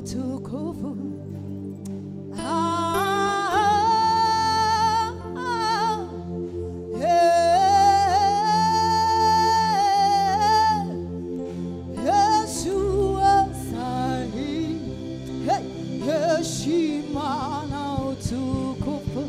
utukufu. Yesu astahili heshima na utukufu.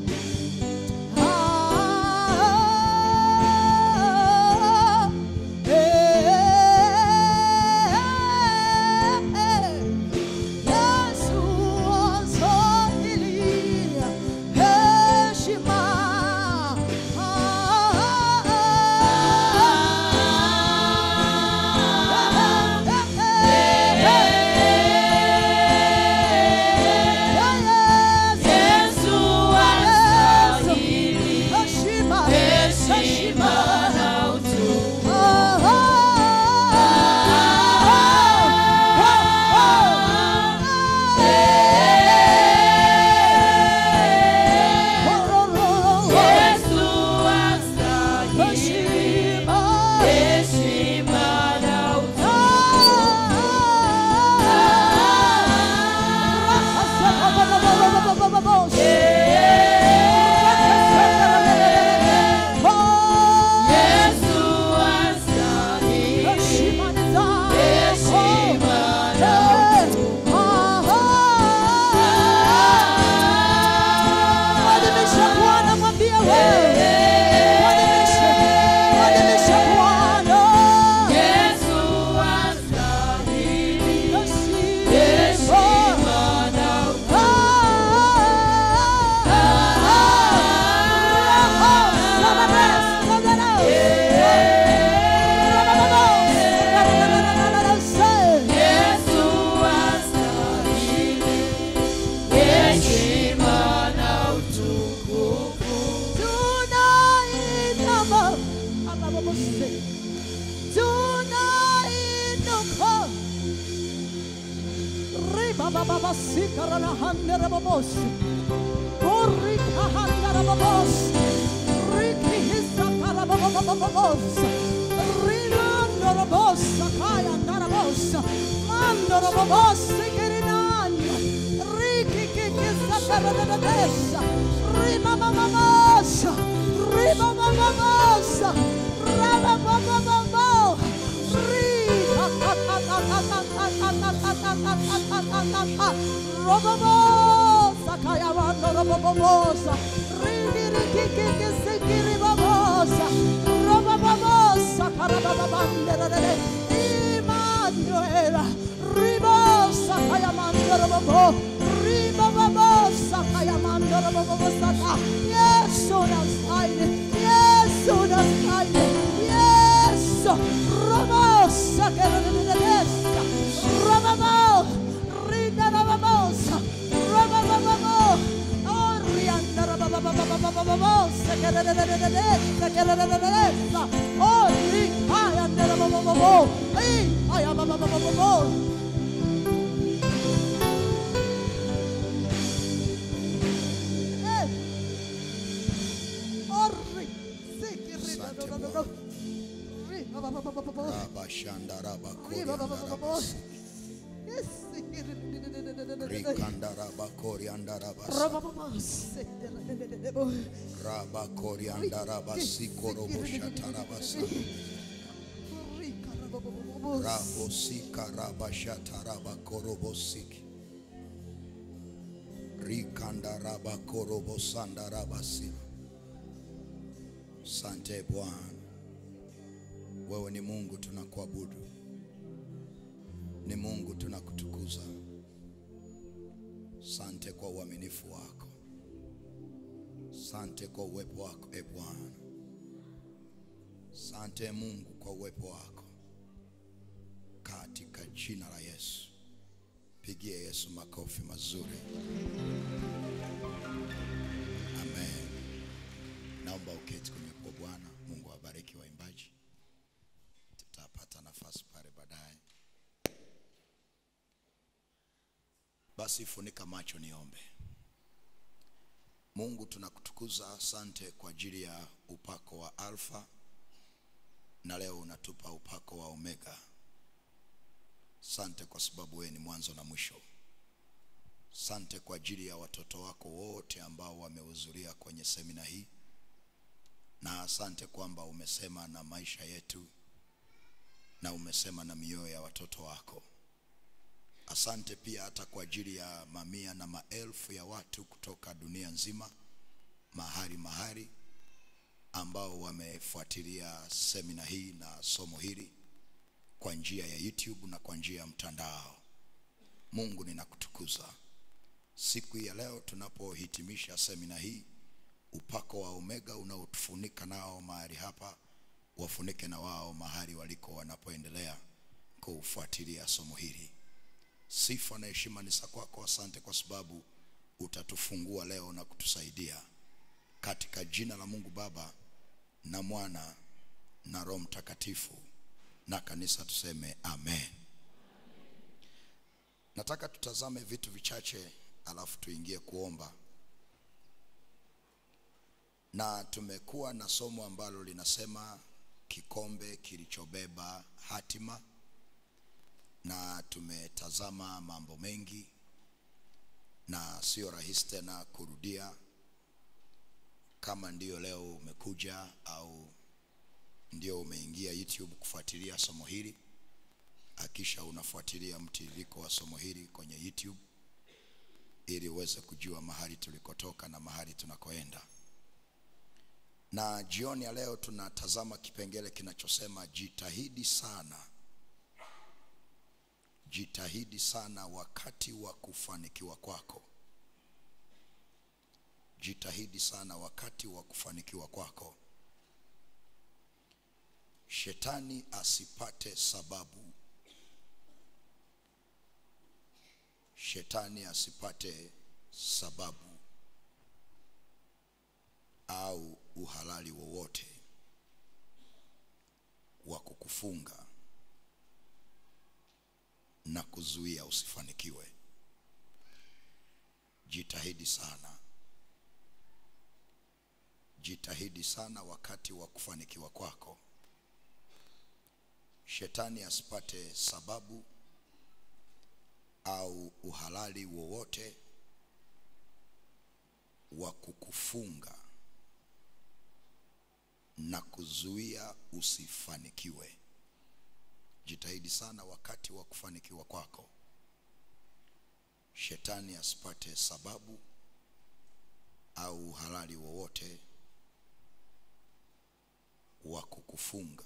Sante Bwana, wewe ni Mungu, tunakuabudu. Ni Mungu, tunakutukuza. Sante kwa uaminifu wako. Sante kwa uwepo wako, e Bwana. Sante Mungu kwa uwepo wako. Katika jina la Yesu. Pigie Yesu makofi mazuri. Amen. Naomba uketi kwenye kwa Bwana. Mungu awabariki waimbaji. Tutapata nafasi pale baadaye. Basi funika macho niombe. Mungu, tunakutukuza. Asante kwa ajili ya upako wa Alfa, na leo unatupa upako wa Omega. Asante kwa sababu wewe ni mwanzo na mwisho. Asante kwa ajili ya watoto wako wote ambao wamehudhuria kwenye semina hii. Na asante kwamba umesema na maisha yetu na umesema na mioyo ya watoto wako. Asante pia hata kwa ajili ya mamia na maelfu ya watu kutoka dunia nzima, mahali ambao wamefuatilia semina hii na somo hili kwa njia ya YouTube na kwa njia ya mtandao. Mungu, ninakutukuza. Siku ya leo tunapohitimisha semina hii, upako wa Omega unaotufunika nao mahali hapa, wafunike na wao mahali waliko wanapoendelea kufuatilia somo hili. Sifa na heshima ni za kwako. Asante kwa sababu utatufungua leo na kutusaidia, katika jina la Mungu Baba na Mwana na Roho Mtakatifu, na kanisa tuseme amen. Nataka tutazame vitu vichache alafu tuingie kuomba. Na tumekuwa na somo ambalo linasema kikombe kilichobeba hatima, na tumetazama mambo mengi na sio rahisi tena kurudia. Kama ndio leo umekuja au ndio umeingia YouTube kufuatilia somo hili, hakisha unafuatilia mtiririko wa somo hili kwenye YouTube ili uweze kujua mahali tulikotoka na mahali tunakoenda. Na jioni ya leo tunatazama kipengele kinachosema jitahidi sana. Jitahidi sana wakati wa kufanikiwa kwako. Jitahidi sana wakati wa kufanikiwa kwako. Shetani asipate sababu. Shetani asipate sababu au uhalali wowote wa kukufunga na kuzuia usifanikiwe. Jitahidi sana. Jitahidi sana wakati wa kufanikiwa kwako. Shetani asipate sababu au uhalali wowote wa kukufunga na kuzuia usifanikiwe. Jitahidi sana wakati wa kufanikiwa kwako. Shetani asipate sababu au uhalali wowote wa kukufunga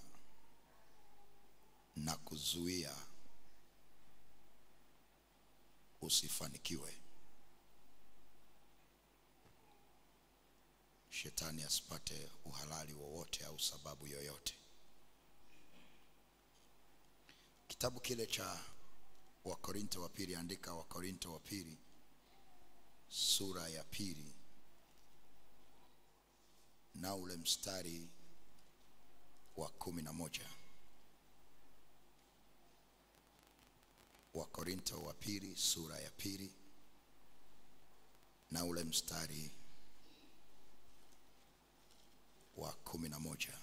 na kuzuia usifanikiwe. Shetani asipate uhalali wowote au sababu yoyote. Kitabu kile cha Wakorintho wa pili, andika Wakorintho wa pili sura ya 2 na ule mstari wa 11. Wakorintho wa pili sura ya 2 na ule mstari wa 11.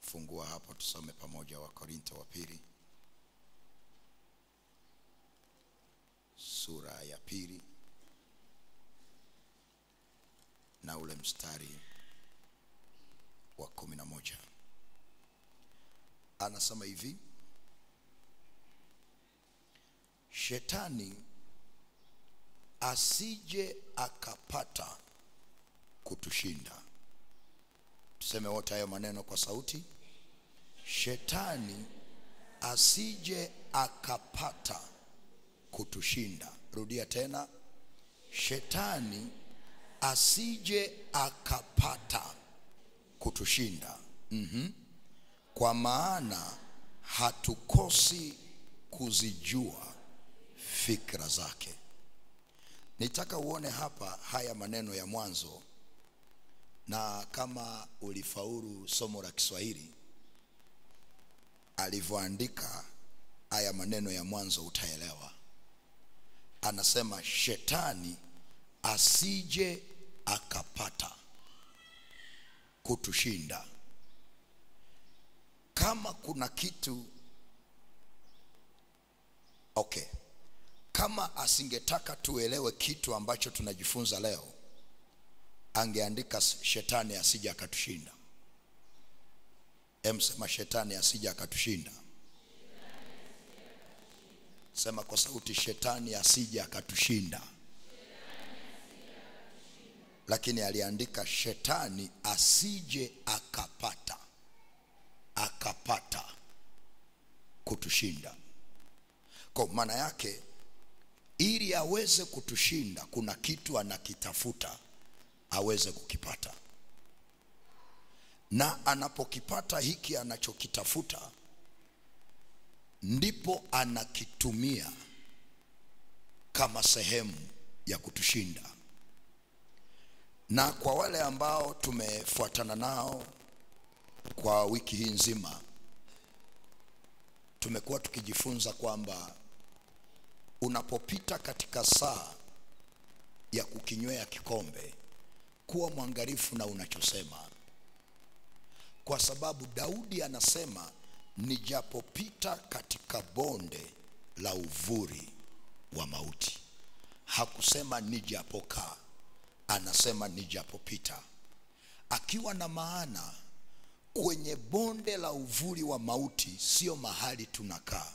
Fungua hapo tusome pamoja. Wakorintho wa pili sura ya 2 na ule mstari wa 11. Anasema hivi: Shetani asije akapata kutushinda. Tuseme wote hayo maneno kwa sauti. Shetani asije akapata kutushinda. Rudia tena. Shetani asije akapata kutushinda. Kwa maana hatukosi kuzijua fikra zake. Nitaka uone hapa haya maneno ya mwanzo, na kama ulifaulu somo la Kiswahili alivyoandika haya maneno ya mwanzo utaelewa. Anasema shetani asije akapata kutushinda. Kama kuna kitu Okay, kama asingetaka tuelewe kitu ambacho tunajifunza leo, angeandika shetani asije akatushinda. Sema shetani asije akatushinda. Sema kwa sauti, shetani asije akatushinda. Lakini aliandika shetani asije akapata kutushinda. Kwa maana yake, ili aweze kutushinda, kuna kitu anakitafuta aweze kukipata. Na anapokipata hiki anachokitafuta, ndipo anakitumia kama sehemu ya kutushinda. Na kwa wale ambao tumefuatana nao kwa wiki hii nzima, tumekuwa tukijifunza kwamba unapopita katika saa ya kukinywea kikombe, kuwa mwangalifu na unachosema. Kwa sababu Daudi anasema, nijapopita katika bonde la uvuli wa mauti. Hakusema nijapokaa, anasema nijapopita. Akiwa na maana kwenye bonde la uvuli wa mauti sio mahali tunakaa,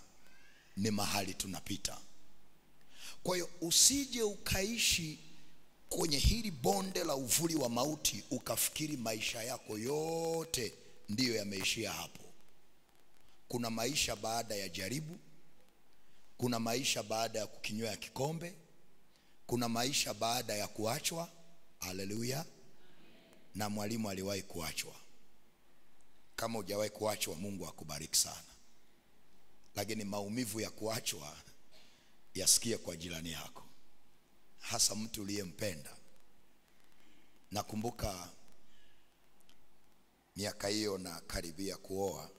ni mahali tunapita. Kwa hiyo usije ukaishi kwenye hili bonde la uvuli wa mauti ukafikiri maisha yako yote ndiyo yameishia hapo. Kuna maisha baada ya jaribu, kuna maisha baada ya kukinywea kikombe, kuna maisha baada ya kuachwa. Haleluya. Na mwalimu aliwahi kuachwa. Kama hujawahi kuachwa, Mungu akubariki sana. Lakini maumivu ya kuachwa yasikie kwa jirani yako, hasa mtu uliyempenda. Nakumbuka miaka hiyo na karibia kuoa,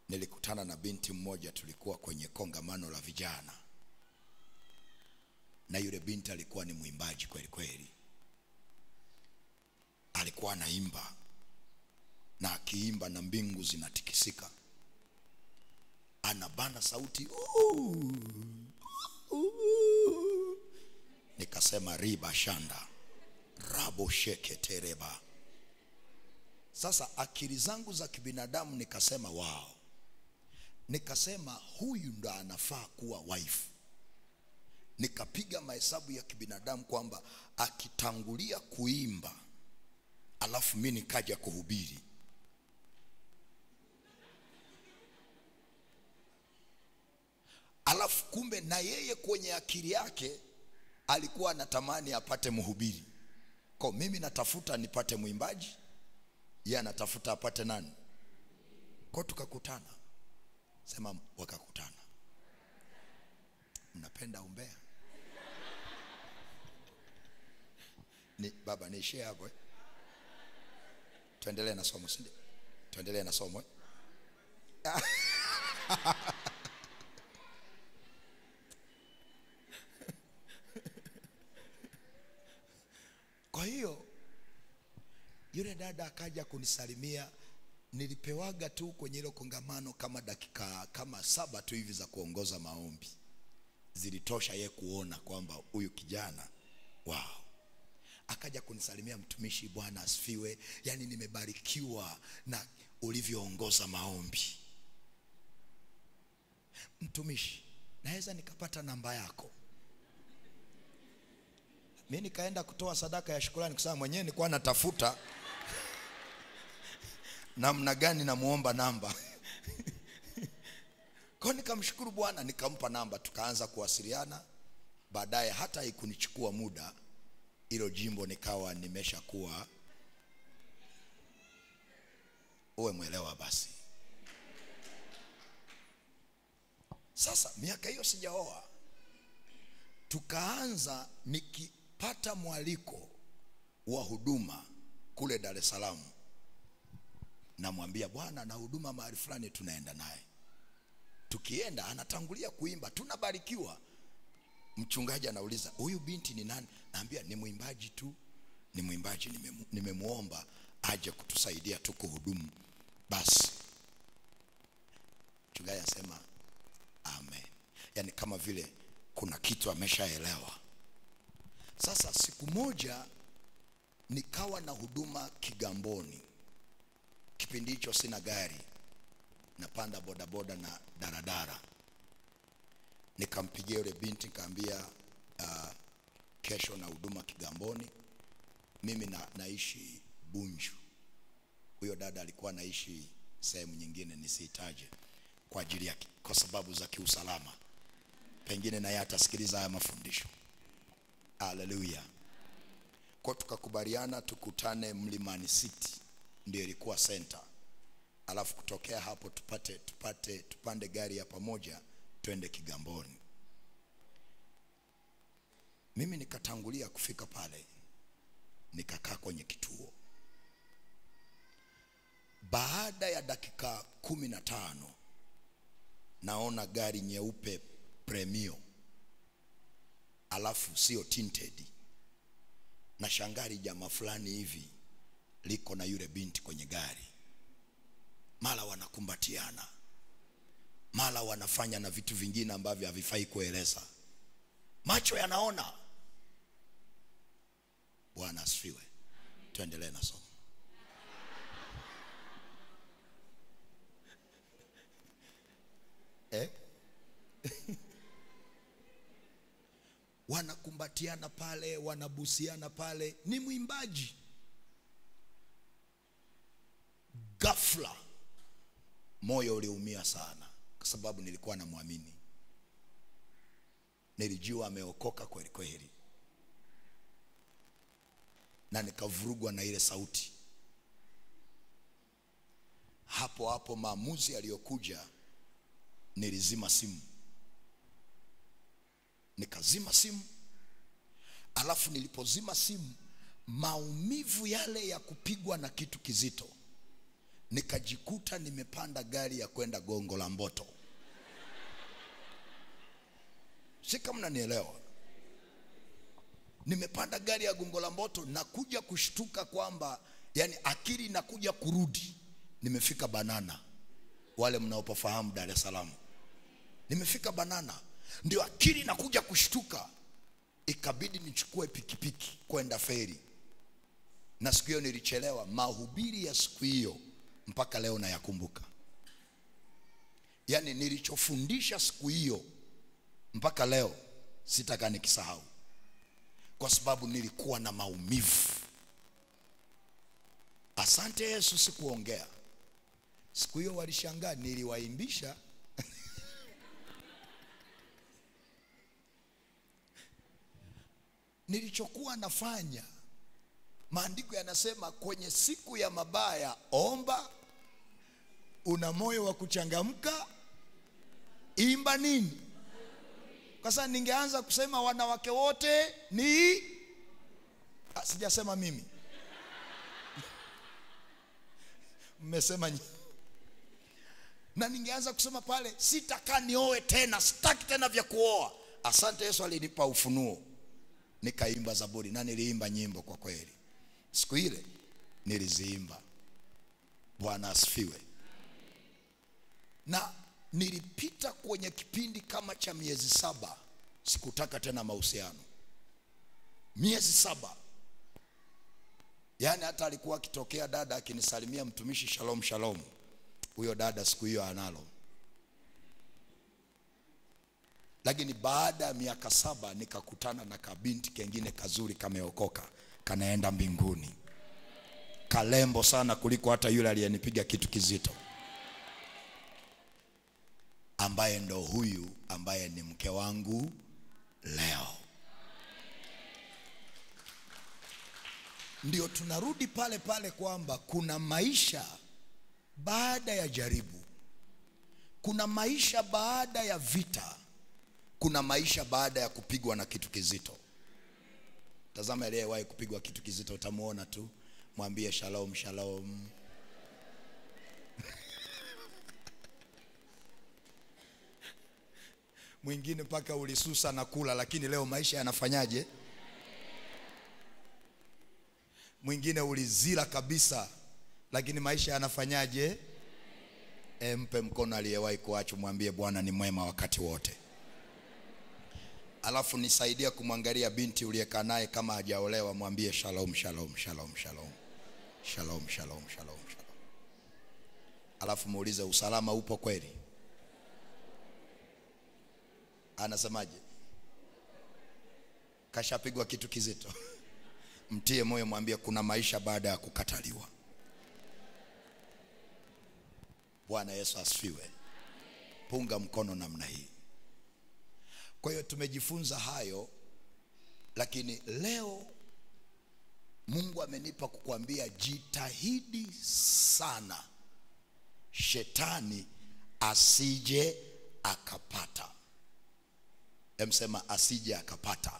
nilikutana na binti mmoja, tulikuwa kwenye kongamano la vijana. Na yule binti alikuwa ni mwimbaji kweli kweli. Alikuwa anaimba, na akiimba na mbingu zinatikisika. Anabana sauti. Nikasema riba shanda rabo sheke tereba. Sasa akili zangu za kibinadamu nikasema wow. Nikasema huyu ndo anafaa kuwa wife. Nikapiga mahesabu ya kibinadamu kwamba akitangulia kuimba alafu mimi nikaja kuhubiri, alafu kumbe na yeye kwenye akili yake alikuwa anatamani apate mhubiri. Kwa mimi natafuta nipate mwimbaji, yeye anatafuta apate nani? Kwa tukakutana. Sema wakakutana. Mnapenda umbea? Ni baba niishie hapo. Tuendelee na somo, si? Tuendelee na somo. Kwa hiyo yule dada akaja kunisalimia. Nilipewaga tu kwenye hilo kongamano kama dakika kama 7 tu hivi za kuongoza maombi. Zilitosha yeye kuona kwamba huyu kijana wow. Akaja kunisalimia, mtumishi, Bwana asifiwe, yani nimebarikiwa na ulivyoongoza maombi. Mtumishi, naweza nikapata namba yako? Mimi nikaenda kutoa sadaka ya shukrani, kwa sababu mwenyewe nilikuwa natafuta namna gani namuomba namba. Kwa nikamshukuru Bwana, nikampa namba, tukaanza kuwasiliana. Baadaye hata haikunichukua muda, hilo jimbo nikawa nimeshakuwa, uwe mwelewa basi. Sasa miaka hiyo sijaoa, tukaanza nikipata mwaliko wa huduma kule Dar es Salaam, namwambia bwana na huduma mahali fulani, tunaenda naye. Tukienda anatangulia kuimba, tunabarikiwa. Mchungaji anauliza, huyu binti ni nani? Naambia ni mwimbaji tu, ni mwimbaji, nimemuomba aje kutusaidia tu kuhudumu. Basi mchungaji anasema kama vile kuna kitu ameshaelewa. Sasa siku moja nikawa na huduma Kigamboni. Kipindi hicho sina gari, napanda bodaboda na daradara. Nikampigia yule binti nikamwambia kesho na huduma Kigamboni. Mimi naishi Bunju. Huyo dada alikuwa anaishi sehemu nyingine nisitaje kwa ajili yake, kwa sababu za kiusalama. Pengine naye atasikiliza haya mafundisho. Haleluya. Kwa tukakubaliana tukutane Mlimani City, ndio ilikuwa center. Alafu kutokea hapo tupande gari ya pamoja twende Kigamboni. Mimi nikatangulia kufika pale, nikakaa kwenye kituo. Baada ya dakika 15 naona gari nyeupe Premio, alafu sio tinted. Na shangari jamaa fulani hivi liko na yule binti kwenye gari. Mara wanakumbatiana, mara wanafanya na vitu vingine ambavyo havifai kueleza. Macho yanaona. Bwana asifiwe. Tuendelee na somo. Wanakumbatiana pale, wanabusiana pale. Ni mwimbaji. Ghafla moyo uliumia sana, kwa sababu nilikuwa namwamini. Nilijua ameokoka kweli kweli. Na nikavurugwa na ile sauti. Hapo hapo maamuzi aliyokuja, nilizima simu. Nikazima simu. Alafu nilipozima simu, maumivu yale ya kupigwa na kitu kizito, nikajikuta nimepanda gari ya kwenda Gongo la Mboto. Si kama mnanielewa. Nimepanda gari ya Gongo la Mboto na kuja kushtuka kwamba yani akili inakuja kurudi. Nimefika Banana. Wale mnaopafahamu Dar es Salaam. Nimefika Banana. Ndio akili inakuja kushtuka. Ikabidi nichukue pikipiki kwenda feri. Na siku hiyo nilichelewa. Mahubiri ya siku hiyo mpaka leo nayakumbuka. Yani nilichofundisha siku hiyo mpaka leo sitaka nikisahau, kwa sababu nilikuwa na maumivu. Asante Yesu sikuongea. Siku hiyo walishangaa niliwaimbisha. Nilichokuwa nafanya, maandiko yanasema kwenye siku ya mabaya omba, una moyo wa kuchangamka imba nini? Kwa sababu ningeanza kusema wanawake wote ni sijasema mimi. Mmesema nyinyi. Na ningeanza kusema pale sitaka nioe tena, sitaki tena vya kuoa. Asante Yesu alinipa ufunuo. Nikaimba zaburi na niliimba nyimbo kwa kweli. Siku ile niliziimba. Bwana asifiwe. Na nilipita kwenye kipindi kama cha miezi 7 sikutaka tena mahusiano. Miezi 7. Yani hata alikuwa akitokea dada akinisalimia mtumishi shalom shalom, huyo dada siku hiyo analo. Lakini baada ya miaka 7 nikakutana na kabinti kengine kazuri kameokoka, kanaenda mbinguni. Kalembo sana kuliko hata yule aliyenipiga kitu kizito, ambaye ndo huyu ambaye ni mke wangu leo. Ndio tunarudi pale pale kwamba kuna maisha baada ya jaribu. Kuna maisha baada ya vita. Kuna maisha baada ya kupigwa na kitu kizito. Tazama aliyewahi kupigwa kitu kizito, utamuona tu. Mwambie shalom shalom. Mwingine mpaka ulisusa na kula, lakini leo maisha yanafanyaje? Mwingine ulizila kabisa, lakini maisha yanafanyaje? Mpe mkono aliyewahi kuacha, mwambie Bwana ni mwema wakati wote. Alafu nisaidia kumwangalia binti uliyekaa naye kama hajaolewa, mwambie shalom shalom shalom shalom. Shalom shalom shalom shalom. Alafu muulize usalama upo kweli? Anasemaje? Kashapigwa kitu kizito. Mtie moyo, mwambie kuna maisha baada ya kukataliwa. Bwana Yesu asifiwe. Punga mkono namna hii. Kwa hiyo tumejifunza hayo, lakini leo Mungu amenipa kukuambia jitahidi sana shetani asije akapata. Sema asije akapata.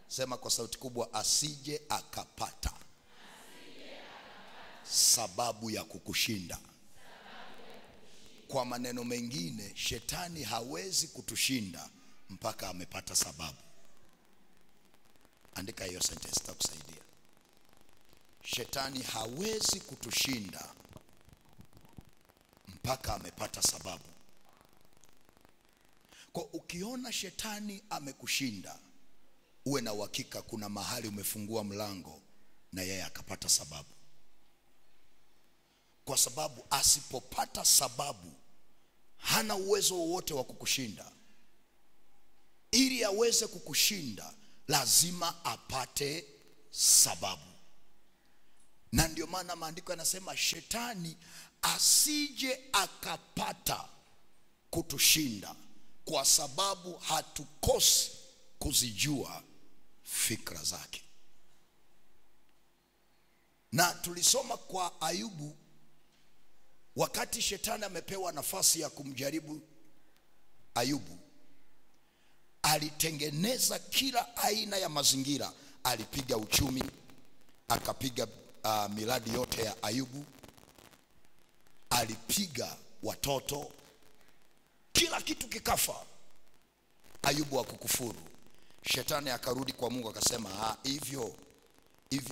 Sema kwa sauti kubwa, asije akapata sababu ya kukushinda. Kwa maneno mengine, shetani hawezi kutushinda mpaka amepata sababu. Andika hiyo sentence itakusaidia. Shetani hawezi kutushinda mpaka amepata sababu. Kwa ukiona shetani amekushinda, uwe na uhakika kuna mahali umefungua mlango na yeye akapata sababu. Kwa sababu asipopata sababu, hana uwezo wowote wa kukushinda. Ili aweze kukushinda, lazima apate sababu. Na ndio maana maandiko yanasema shetani asije akapata kutushinda, kwa sababu hatukosi kuzijua fikra zake. Na tulisoma kwa Ayubu, wakati shetani amepewa nafasi ya kumjaribu Ayubu, alitengeneza kila aina ya mazingira. Alipiga uchumi, akapiga miradi yote ya Ayubu, alipiga watoto, kila kitu kikafa. Ayubu hakukufuru. Shetani akarudi kwa Mungu akasema, hivyo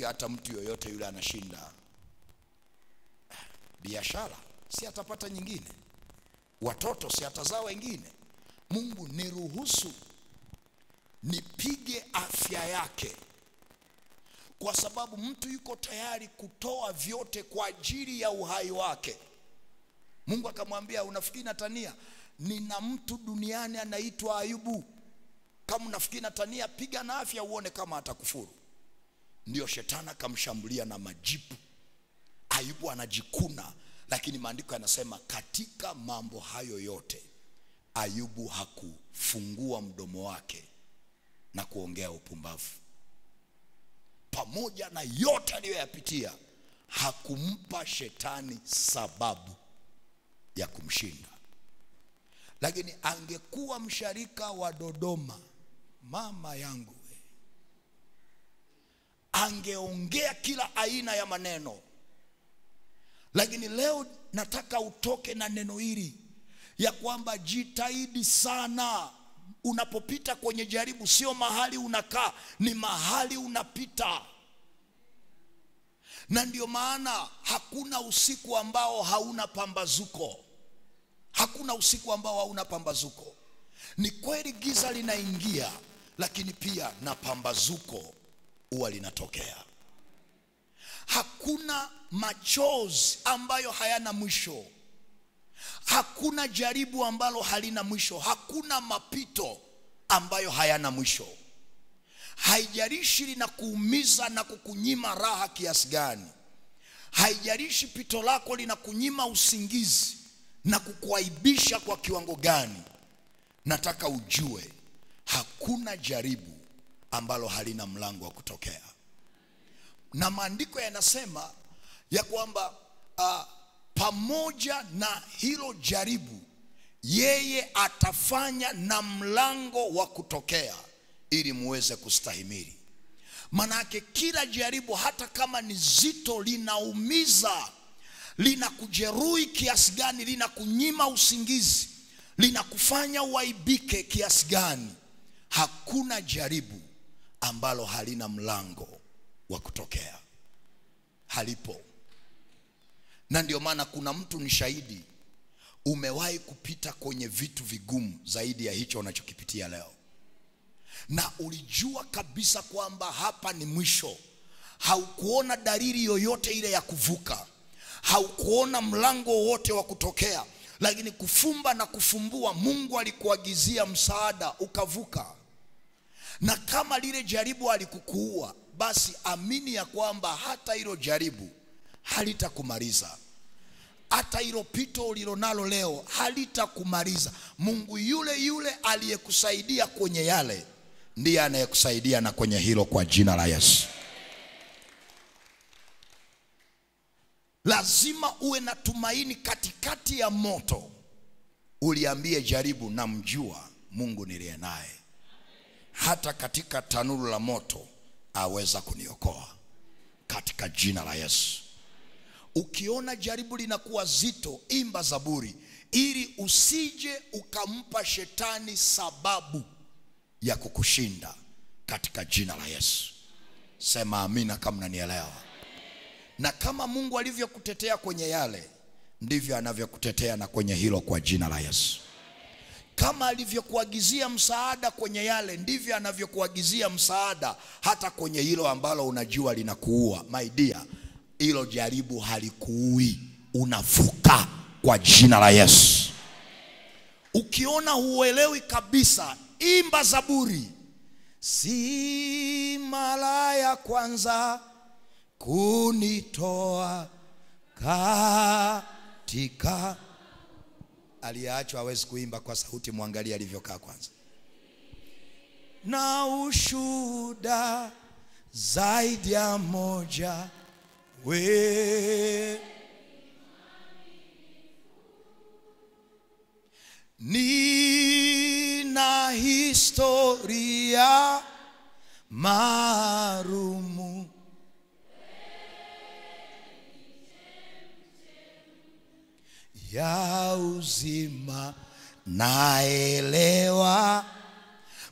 hata mtu yoyote yule anashinda biashara, si atapata nyingine? Watoto si atazaa wengine? Mungu, niruhusu nipige afya yake, kwa sababu mtu yuko tayari kutoa vyote kwa ajili ya uhai wake. Mungu akamwambia, unafikiri natania? Nina mtu duniani anaitwa Ayubu. Kama unafikiri natania, piga na afya uone kama atakufuru. Ndio shetani akamshambulia na majipu. Ayubu anajikuna, lakini maandiko yanasema katika mambo hayo yote Ayubu hakufungua mdomo wake na kuongea upumbavu. Pamoja na yote aliyoyapitia, hakumpa shetani sababu ya kumshinda. Lakini angekuwa msharika wa Dodoma, mama yangu, angeongea kila aina ya maneno. Lakini leo nataka utoke na neno hili ya kwamba jitahidi sana. Unapopita kwenye jaribu, sio mahali unakaa, ni mahali unapita. Na ndio maana hakuna usiku ambao hauna pambazuko. Hakuna usiku ambao hauna pambazuko. Ni kweli giza linaingia, lakini pia na pambazuko huwa linatokea. Hakuna machozi ambayo hayana mwisho. Hakuna jaribu ambalo halina mwisho. Hakuna mapito ambayo hayana mwisho. Haijalishi linakuumiza na kukunyima raha kiasi gani. Haijalishi pito lako linakunyima usingizi na kukuaibisha kwa kiwango gani. Nataka ujue hakuna jaribu ambalo halina mlango wa kutokea. Na maandiko yanasema ya kwamba pamoja na hilo jaribu, yeye atafanya na mlango wa kutokea ili muweze kustahimili. Manake kila jaribu, hata kama ni zito, linaumiza, linakujeruhi kiasi gani, linakunyima usingizi, linakufanya uaibike kiasi gani, hakuna jaribu ambalo halina mlango wa kutokea. Halipo. Na ndio maana kuna mtu ni shahidi, umewahi kupita kwenye vitu vigumu zaidi ya hicho unachokipitia leo, na ulijua kabisa kwamba hapa ni mwisho. Haukuona dalili yoyote ile ya kuvuka, haukuona mlango wote wa kutokea, lakini kufumba na kufumbua Mungu alikuagizia msaada ukavuka. Na kama lile jaribu alikukuua, basi amini ya kwamba hata hilo jaribu halitakumaliza. Hata hilo pito ulilonalo leo halitakumaliza. Mungu yule yule aliyekusaidia kwenye yale ndiye anayekusaidia na kwenye hilo, kwa jina la Yesu. Lazima uwe na tumaini katikati ya moto. Uliambie jaribu, namjua Mungu niliye naye, hata katika tanuru la moto aweza kuniokoa, katika jina la Yesu. Ukiona jaribu linakuwa zito, imba zaburi ili usije ukampa shetani sababu ya kukushinda, katika jina la Yesu. Sema amina kama unanielewa. Na kama Mungu alivyokutetea kwenye yale, ndivyo anavyokutetea na kwenye hilo, kwa jina la Yesu. Kama alivyokuagizia msaada kwenye yale, ndivyo anavyokuagizia msaada hata kwenye hilo ambalo unajua linakuua. My dear, hilo jaribu halikuui, unavuka kwa jina la Yesu. Ukiona huelewi kabisa, imba zaburi. Si mara ya kwanza kunitoa katika. Aliyeachwa hawezi kuimba kwa sauti, muangalie alivyokaa kwanza. Na ushuhuda zaidi ya moja, we nina historia maalumu, ya uzima, naelewa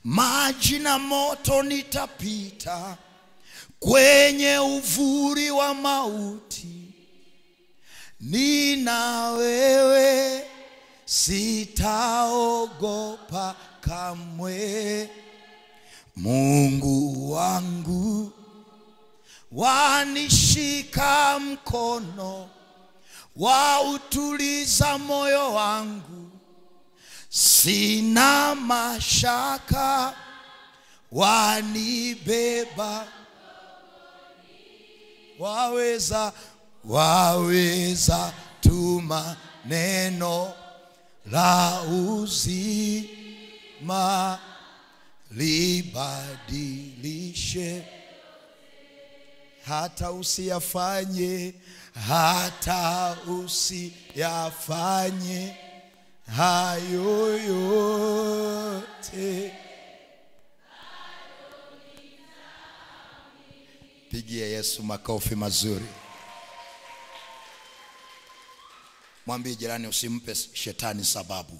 maji na moto nitapita, kwenye uvuli wa mauti nina wewe, sitaogopa kamwe. Mungu wangu wanishika mkono, wautuliza moyo wangu, sina mashaka, wanibeba. Waweza tuma neno la uzima, libadilishe. Hata usiyafanye hayo yote. Pigie Yesu makofi mazuri. Mwambie jirani, usimpe shetani sababu.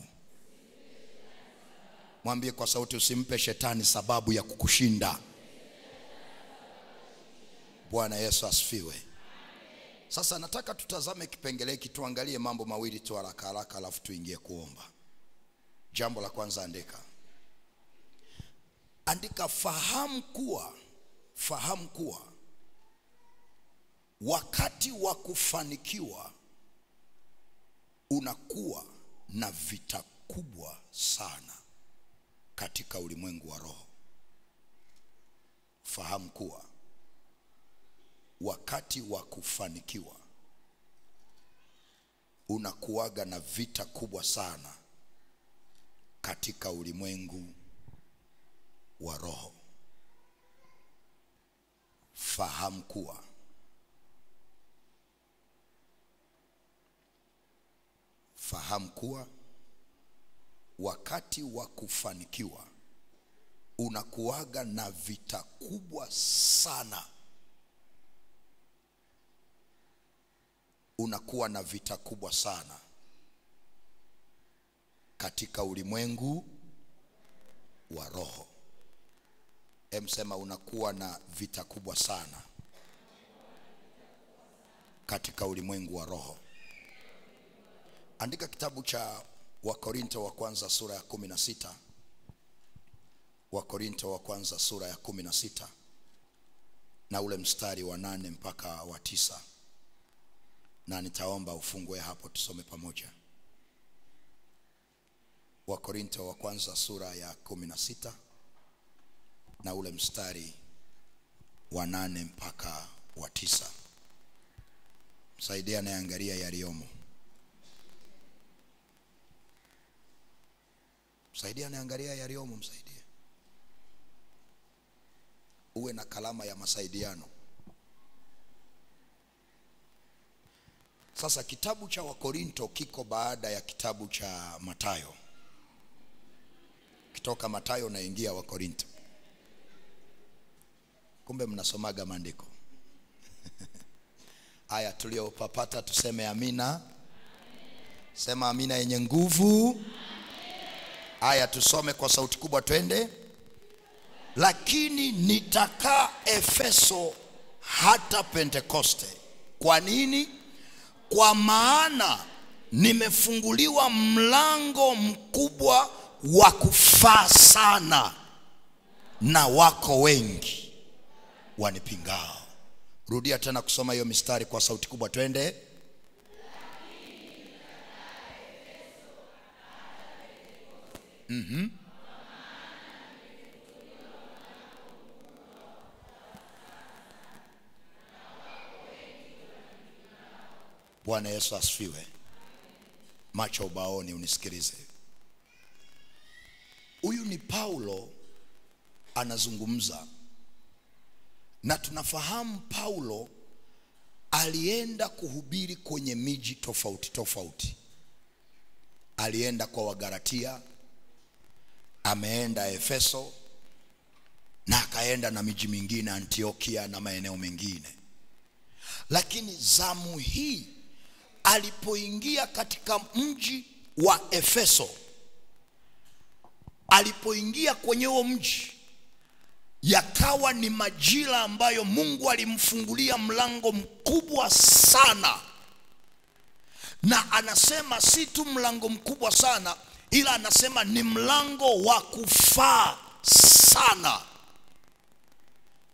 Mwambie kwa sauti, usimpe shetani sababu ya kukushinda. Bwana Yesu asifiwe. Sasa nataka tutazame kipengele hiki, tuangalie mambo mawili tu haraka haraka, alafu tuingie kuomba. Jambo la kwanza, andika fahamu kuwa wakati wa kufanikiwa unakuwa na vita kubwa sana katika ulimwengu wa roho. Fahamu kuwa wakati wa kufanikiwa unakuwaga na vita kubwa sana katika ulimwengu wa roho. Fahamu kuwa wakati wa kufanikiwa unakuwaga na vita kubwa sana. Unakuwa na vita kubwa sana katika ulimwengu wa roho. Sema unakuwa na vita kubwa sana katika ulimwengu wa roho. Andika kitabu cha Wakorinto wa kwanza sura ya 16. Wakorinto wa kwanza sura ya 16 na ule mstari wa 8 mpaka wa 9. Na nitaomba ufungue hapo tusome pamoja. Wakorinto wa kwanza sura ya 16 na ule mstari wa 8 mpaka wa 9. Msaidia na angalia yaliyomo. Msaidia na angalia yaliyomo, msaidie. Uwe na kalama ya masaidiano. Sasa kitabu cha Wakorinto kiko baada ya kitabu cha Mathayo. Kitoka Mathayo na ingia Wakorinto. Kumbe mnasomaga maandiko. Haya tuliopapata tuseme amina. Sema amina yenye nguvu. Haya tusome kwa sauti kubwa twende. Lakini nitakaa Efeso hata Pentekoste. Kwa nini? Kwa maana nimefunguliwa mlango mkubwa wa kufaa sana, na wako wengi wanipingao. Rudia tena kusoma hiyo mistari kwa sauti kubwa twende. Bwana Yesu asifiwe. Macho ubaoni unisikilize. Huyu ni Paulo anazungumza. Na tunafahamu Paulo alienda kuhubiri kwenye miji tofauti tofauti. Alienda kwa Wagalatia, ameenda Efeso, na akaenda na miji mingine, Antiokia na maeneo mengine. Lakini zamu hii alipoingia katika mji wa Efeso, alipoingia kwenye huo mji, yakawa ni majira ambayo Mungu alimfungulia mlango mkubwa sana. Na anasema si tu mlango mkubwa sana, ila anasema ni mlango wa kufaa sana.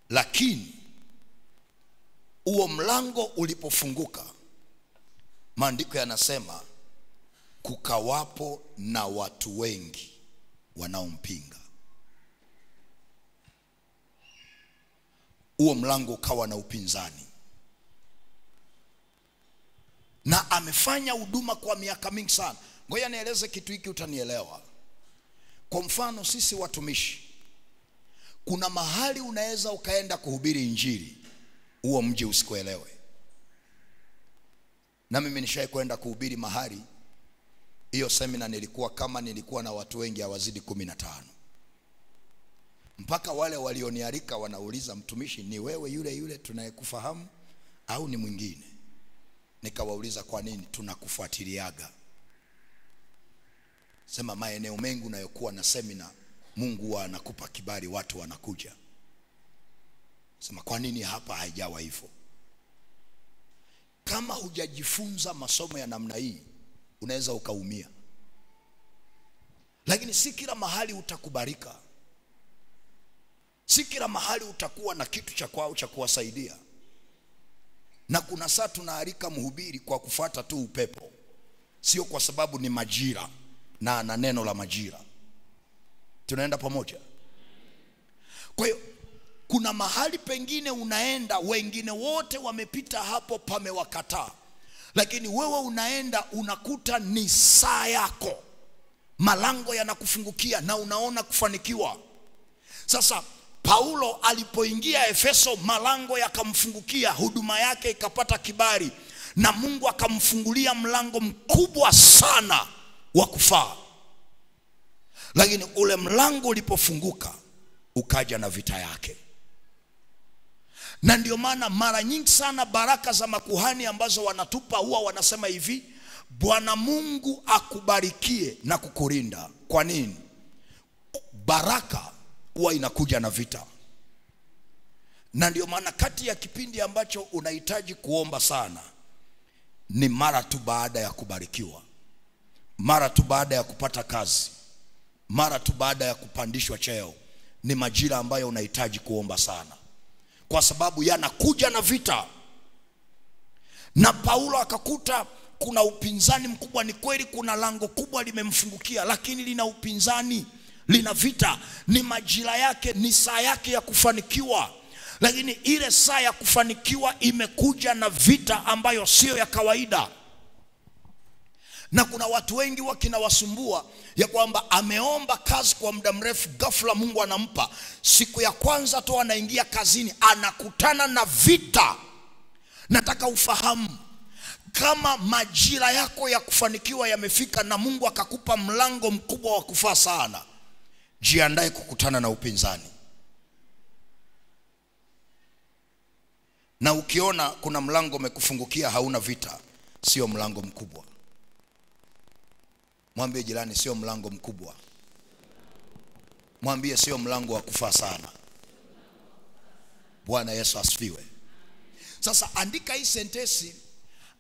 Lakini huo mlango ulipofunguka, maandiko yanasema kukawapo na watu wengi wanaompinga. Huo mlango ukawa na upinzani. Na amefanya huduma kwa miaka mingi sana. Ngoja nieleze kitu hiki utanielewa. Kwa mfano sisi watumishi, kuna mahali unaweza ukaenda kuhubiri injili, huo mji usikuelewe. Na mimi nishaye kwenda kuhubiri mahali, hiyo semina nilikuwa na watu wengi hawazidi 15. Mpaka wale walionialika wanauliza, mtumishi, ni wewe yule tunayekufahamu au ni mwingine? Nikawauliza, kwa nini? Tunakufuatiliaga. Sema maeneo mengi unayokuwa na semina, Mungu anakupa kibali, watu wanakuja. Sema kwa nini hapa haijawa hivyo? Kama hujajifunza masomo ya namna hii, unaweza ukaumia. Lakini si kila mahali utakubarika. Si kila mahali utakuwa na kitu cha kwao cha kuwasaidia. Na kuna saa tunaalika mhubiri kwa kufuata tu upepo, sio kwa sababu ni majira na neno la majira. Tunaenda pamoja? Kwa hiyo kuna mahali pengine unaenda, wengine wote wamepita hapo, pamewakataa. Lakini wewe unaenda unakuta ni saa yako, malango yanakufungukia na unaona kufanikiwa. Sasa Paulo alipoingia Efeso, malango yakamfungukia, huduma yake ikapata kibali, na Mungu akamfungulia mlango mkubwa sana wa kufaa. Lakini ule mlango ulipofunguka, ukaja na vita yake. Na ndio maana mara nyingi sana baraka za makuhani ambazo wanatupa huwa wanasema hivi, Bwana Mungu akubarikie na kukulinda. Kwa nini? Baraka huwa inakuja na vita. Na ndio maana kati ya kipindi ambacho unahitaji kuomba sana ni mara tu baada ya kubarikiwa. mara tu baada ya kupata kazi, mara tu baada ya kupandishwa cheo, ni majira ambayo unahitaji kuomba sana, kwa sababu yanakuja na vita. Na Paulo akakuta kuna upinzani mkubwa. Ni kweli kuna lango kubwa limemfungukia, lakini lina upinzani, lina vita. Ni majira yake, ni saa yake ya kufanikiwa, lakini ile saa ya kufanikiwa imekuja na vita ambayo sio ya kawaida. Na kuna watu wengi wakinawasumbua ya kwamba ameomba kazi kwa muda mrefu, ghafla Mungu anampa. Siku ya kwanza tu anaingia kazini anakutana na vita. Nataka ufahamu, kama majira yako ya kufanikiwa yamefika na Mungu akakupa mlango mkubwa wa kufaa sana, jiandae kukutana na upinzani. Na ukiona kuna mlango umekufungukia hauna vita, sio mlango mkubwa. Mwambie jirani, sio mlango mkubwa. Mwambie sio mlango wa kufaa sana. Bwana Yesu asifiwe. Sasa andika hii sentensi,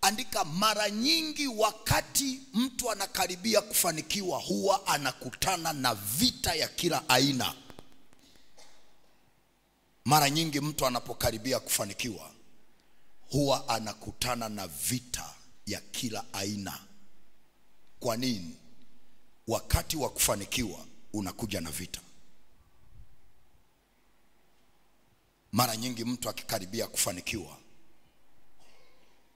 andika: mara nyingi wakati mtu anakaribia kufanikiwa huwa anakutana na vita ya kila aina. Mara nyingi mtu anapokaribia kufanikiwa huwa anakutana na vita ya kila aina. Kwa nini? Wakati wa kufanikiwa unakuja na vita. Mara nyingi mtu akikaribia kufanikiwa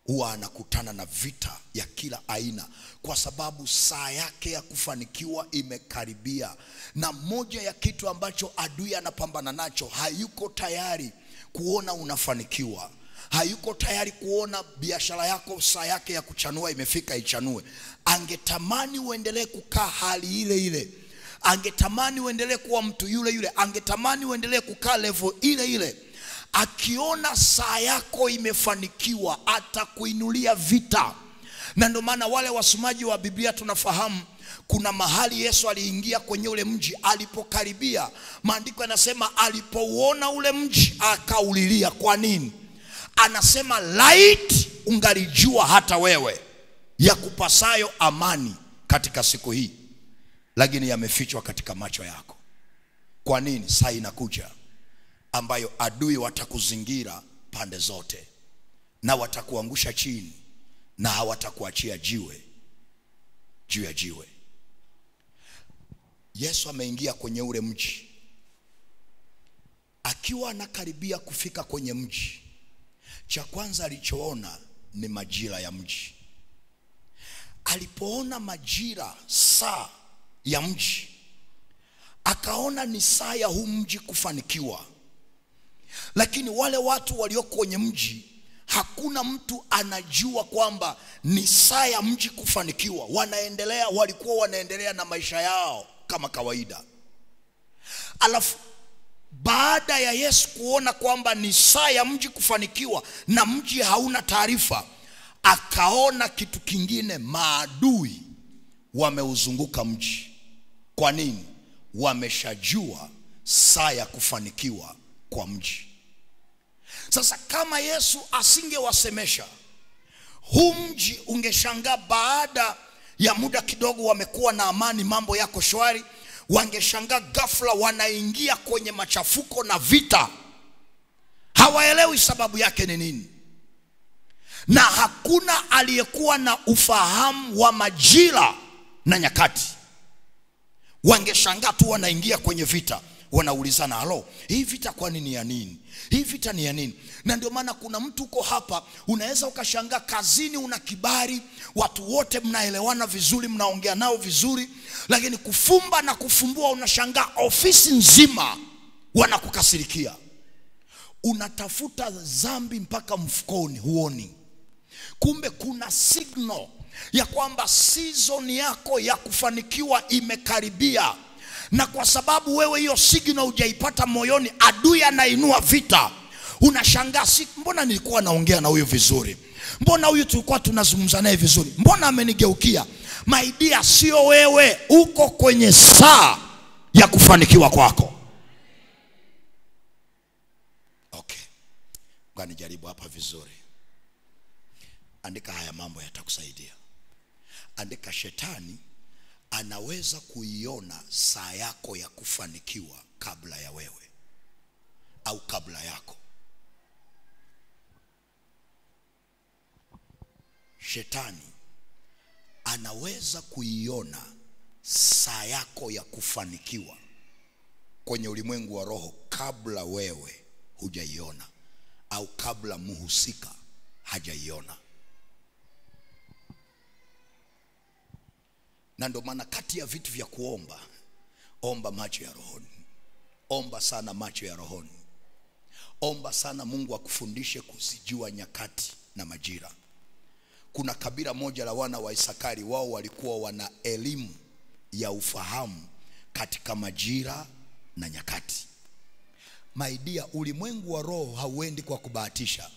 huwa anakutana na vita ya kila aina, kwa sababu saa yake ya kufanikiwa imekaribia. Na moja ya kitu ambacho adui anapambana nacho, hayuko tayari kuona unafanikiwa. Hayuko tayari kuona biashara yako saa yake ya kuchanua imefika ichanue. Angetamani uendelee kukaa hali ile ile. Angetamani uendelee kuwa mtu yule yule. Angetamani uendelee kukaa level ile ile. Akiona saa yako imefanikiwa atakuinulia vita. Na ndio maana wale wasomaji wa Biblia tunafahamu kuna mahali Yesu aliingia kwenye ule mji. Alipokaribia, maandiko yanasema alipouona ule mji akaulilia. Kwa nini? Anasema light ungalijua hata wewe ya kupasayo amani katika siku hii, lakini yamefichwa katika macho yako. Kwa nini? Saa inakuja ambayo adui watakuzingira pande zote na watakuangusha chini na hawatakuachia jiwe juu ya jiwe. Yesu ameingia kwenye ule mji. Akiwa anakaribia kufika kwenye mji, cha kwanza alichoona ni majira ya mji. Alipoona majira, saa ya mji, akaona ni saa ya huu mji kufanikiwa. Lakini wale watu walioko kwenye mji, hakuna mtu anajua kwamba ni saa ya mji kufanikiwa. Walikuwa wanaendelea na maisha yao kama kawaida. Alafu baada ya Yesu kuona kwamba ni saa ya mji kufanikiwa na mji hauna taarifa, akaona kitu kingine. Maadui wameuzunguka mji. Kwa nini? Wameshajua saa ya kufanikiwa kwa mji. Sasa kama Yesu asingewasemesha, huu mji ungeshangaa baada ya muda kidogo wamekuwa na amani, mambo yako shwari. Wangeshangaa ghafla wanaingia kwenye machafuko na vita. Hawaelewi sababu yake ni nini. Na hakuna aliyekuwa na ufahamu wa majira na nyakati. Wangeshangaa tu wanaingia kwenye vita. Wanaulizana, halo, hii vita kwa nini ya nini? Hii vita ni ya nini? Na ndio maana kuna mtu uko hapa, unaweza ukashangaa kazini una kibali, watu wote mnaelewana vizuri, mnaongea nao vizuri, lakini kufumba na kufumbua unashangaa ofisi nzima wanakukasirikia. Unatafuta dhambi mpaka mfukoni huoni. Kumbe kuna signal ya kwamba season yako ya kufanikiwa imekaribia. Na kwa sababu wewe hiyo signal hujaipata moyoni, adui anainua vita. Unashangaa, mbona nilikuwa naongea na huyu vizuri? Mbona huyu tulikuwa tunazungumza naye vizuri? Mbona amenigeukia? My dear, sio wewe, uko kwenye saa ya kufanikiwa kwako. Okay. Ngoja nijaribu hapa vizuri. Andika haya mambo yatakusaidia. Andika: shetani anaweza kuiona saa yako ya kufanikiwa kabla ya wewe au kabla yako. Shetani anaweza kuiona saa yako ya kufanikiwa kwenye ulimwengu wa roho kabla wewe hujaiona au kabla muhusika hajaiona. Na ndio maana kati ya vitu vya kuomba, omba macho ya rohoni. Omba sana macho ya rohoni. Omba sana Mungu akufundishe kuzijua nyakati na majira. Kuna kabila moja la wana wa Isakari, wao walikuwa wana elimu ya ufahamu katika majira na nyakati. My dear, ulimwengu wa roho hauendi kwa kubahatisha.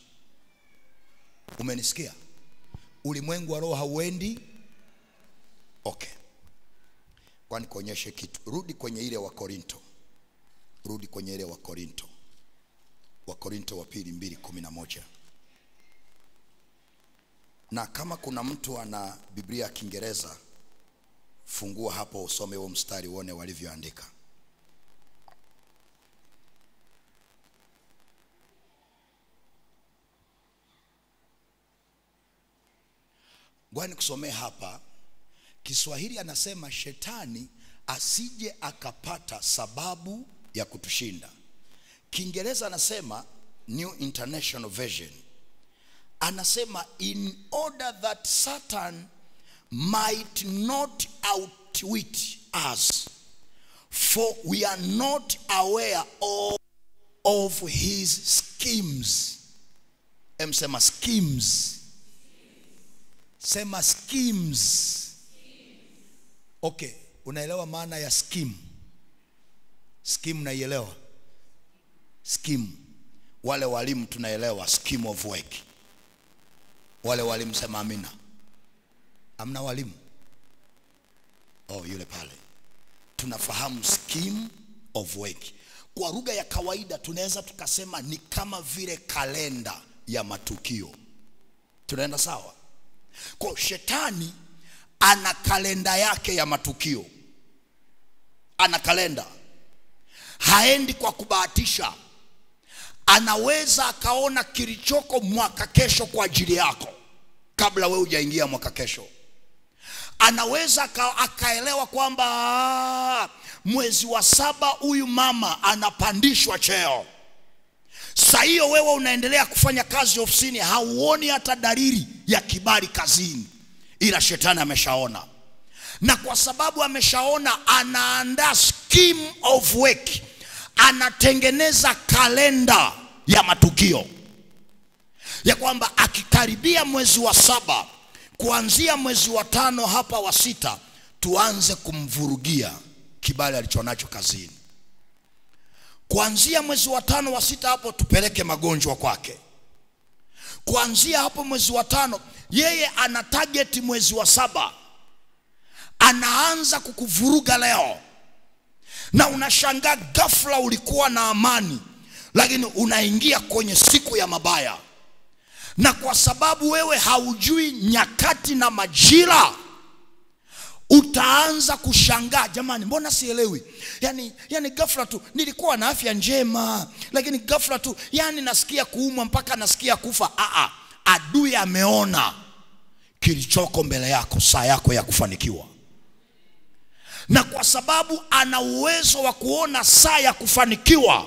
Umenisikia? Ulimwengu wa roho hauendi. Okay. Kwani kuonyeshe kitu. Rudi kwenye ile wa Korinto. Rudi kwenye ile wa Korinto. Wa Korinto wa pili 2:11. Na kama kuna mtu ana Biblia ya Kiingereza, fungua hapo usome huo mstari uone walivyoandika. Ngoja kusomea hapa. Kiswahili anasema shetani asije akapata sababu ya kutushinda. Kiingereza anasema New International Version, anasema in order that Satan might not outwit us, for we are not aware of his schemes. Sema schemes. Sema schemes. Okay, unaelewa maana ya scheme? Scheme naielewa? Scheme. Wale walimu tunaelewa scheme of work. Wale walimu sema amina. Amna walimu? Oh, yule pale. Tunafahamu scheme of work. Kwa lugha ya kawaida tunaweza tukasema ni kama vile kalenda ya matukio. Tunaenda sawa? Kwa shetani ana kalenda yake ya matukio. Ana kalenda. Haendi kwa kubahatisha. Anaweza akaona kilichoko mwaka kesho kwa ajili yako kabla wewe hujaingia mwaka kesho. Anaweza akaelewa kwamba mwezi wa 7 huyu mama anapandishwa cheo. Sasa hiyo wewe unaendelea kufanya kazi ofisini, hauoni hata dalili ya kibali kazini, ila shetani ameshaona. Na kwa sababu ameshaona, anaandaa scheme of work, anatengeneza kalenda ya matukio ya kwamba akikaribia mwezi wa 7, kuanzia mwezi wa 5 hapa wa 6, tuanze kumvurugia kibali alichonacho kazini. Kuanzia mwezi wa 5 wa 6 hapo tupeleke magonjwa kwake. Kuanzia hapo mwezi wa 5 yeye ana target mwezi wa 7. Anaanza kukuvuruga leo. Na unashangaa ghafla ulikuwa na amani, lakini unaingia kwenye siku ya mabaya. Na kwa sababu wewe haujui nyakati na majira, utaanza kushangaa, jamani mbona sielewi? Yani ghafla tu nilikuwa na afya njema, lakini ghafla tu nasikia kuumwa mpaka nasikia kufa. Adui ameona kilichoko mbele yako, saa yako ya kufanikiwa. Na kwa sababu ana uwezo wa kuona saa ya kufanikiwa,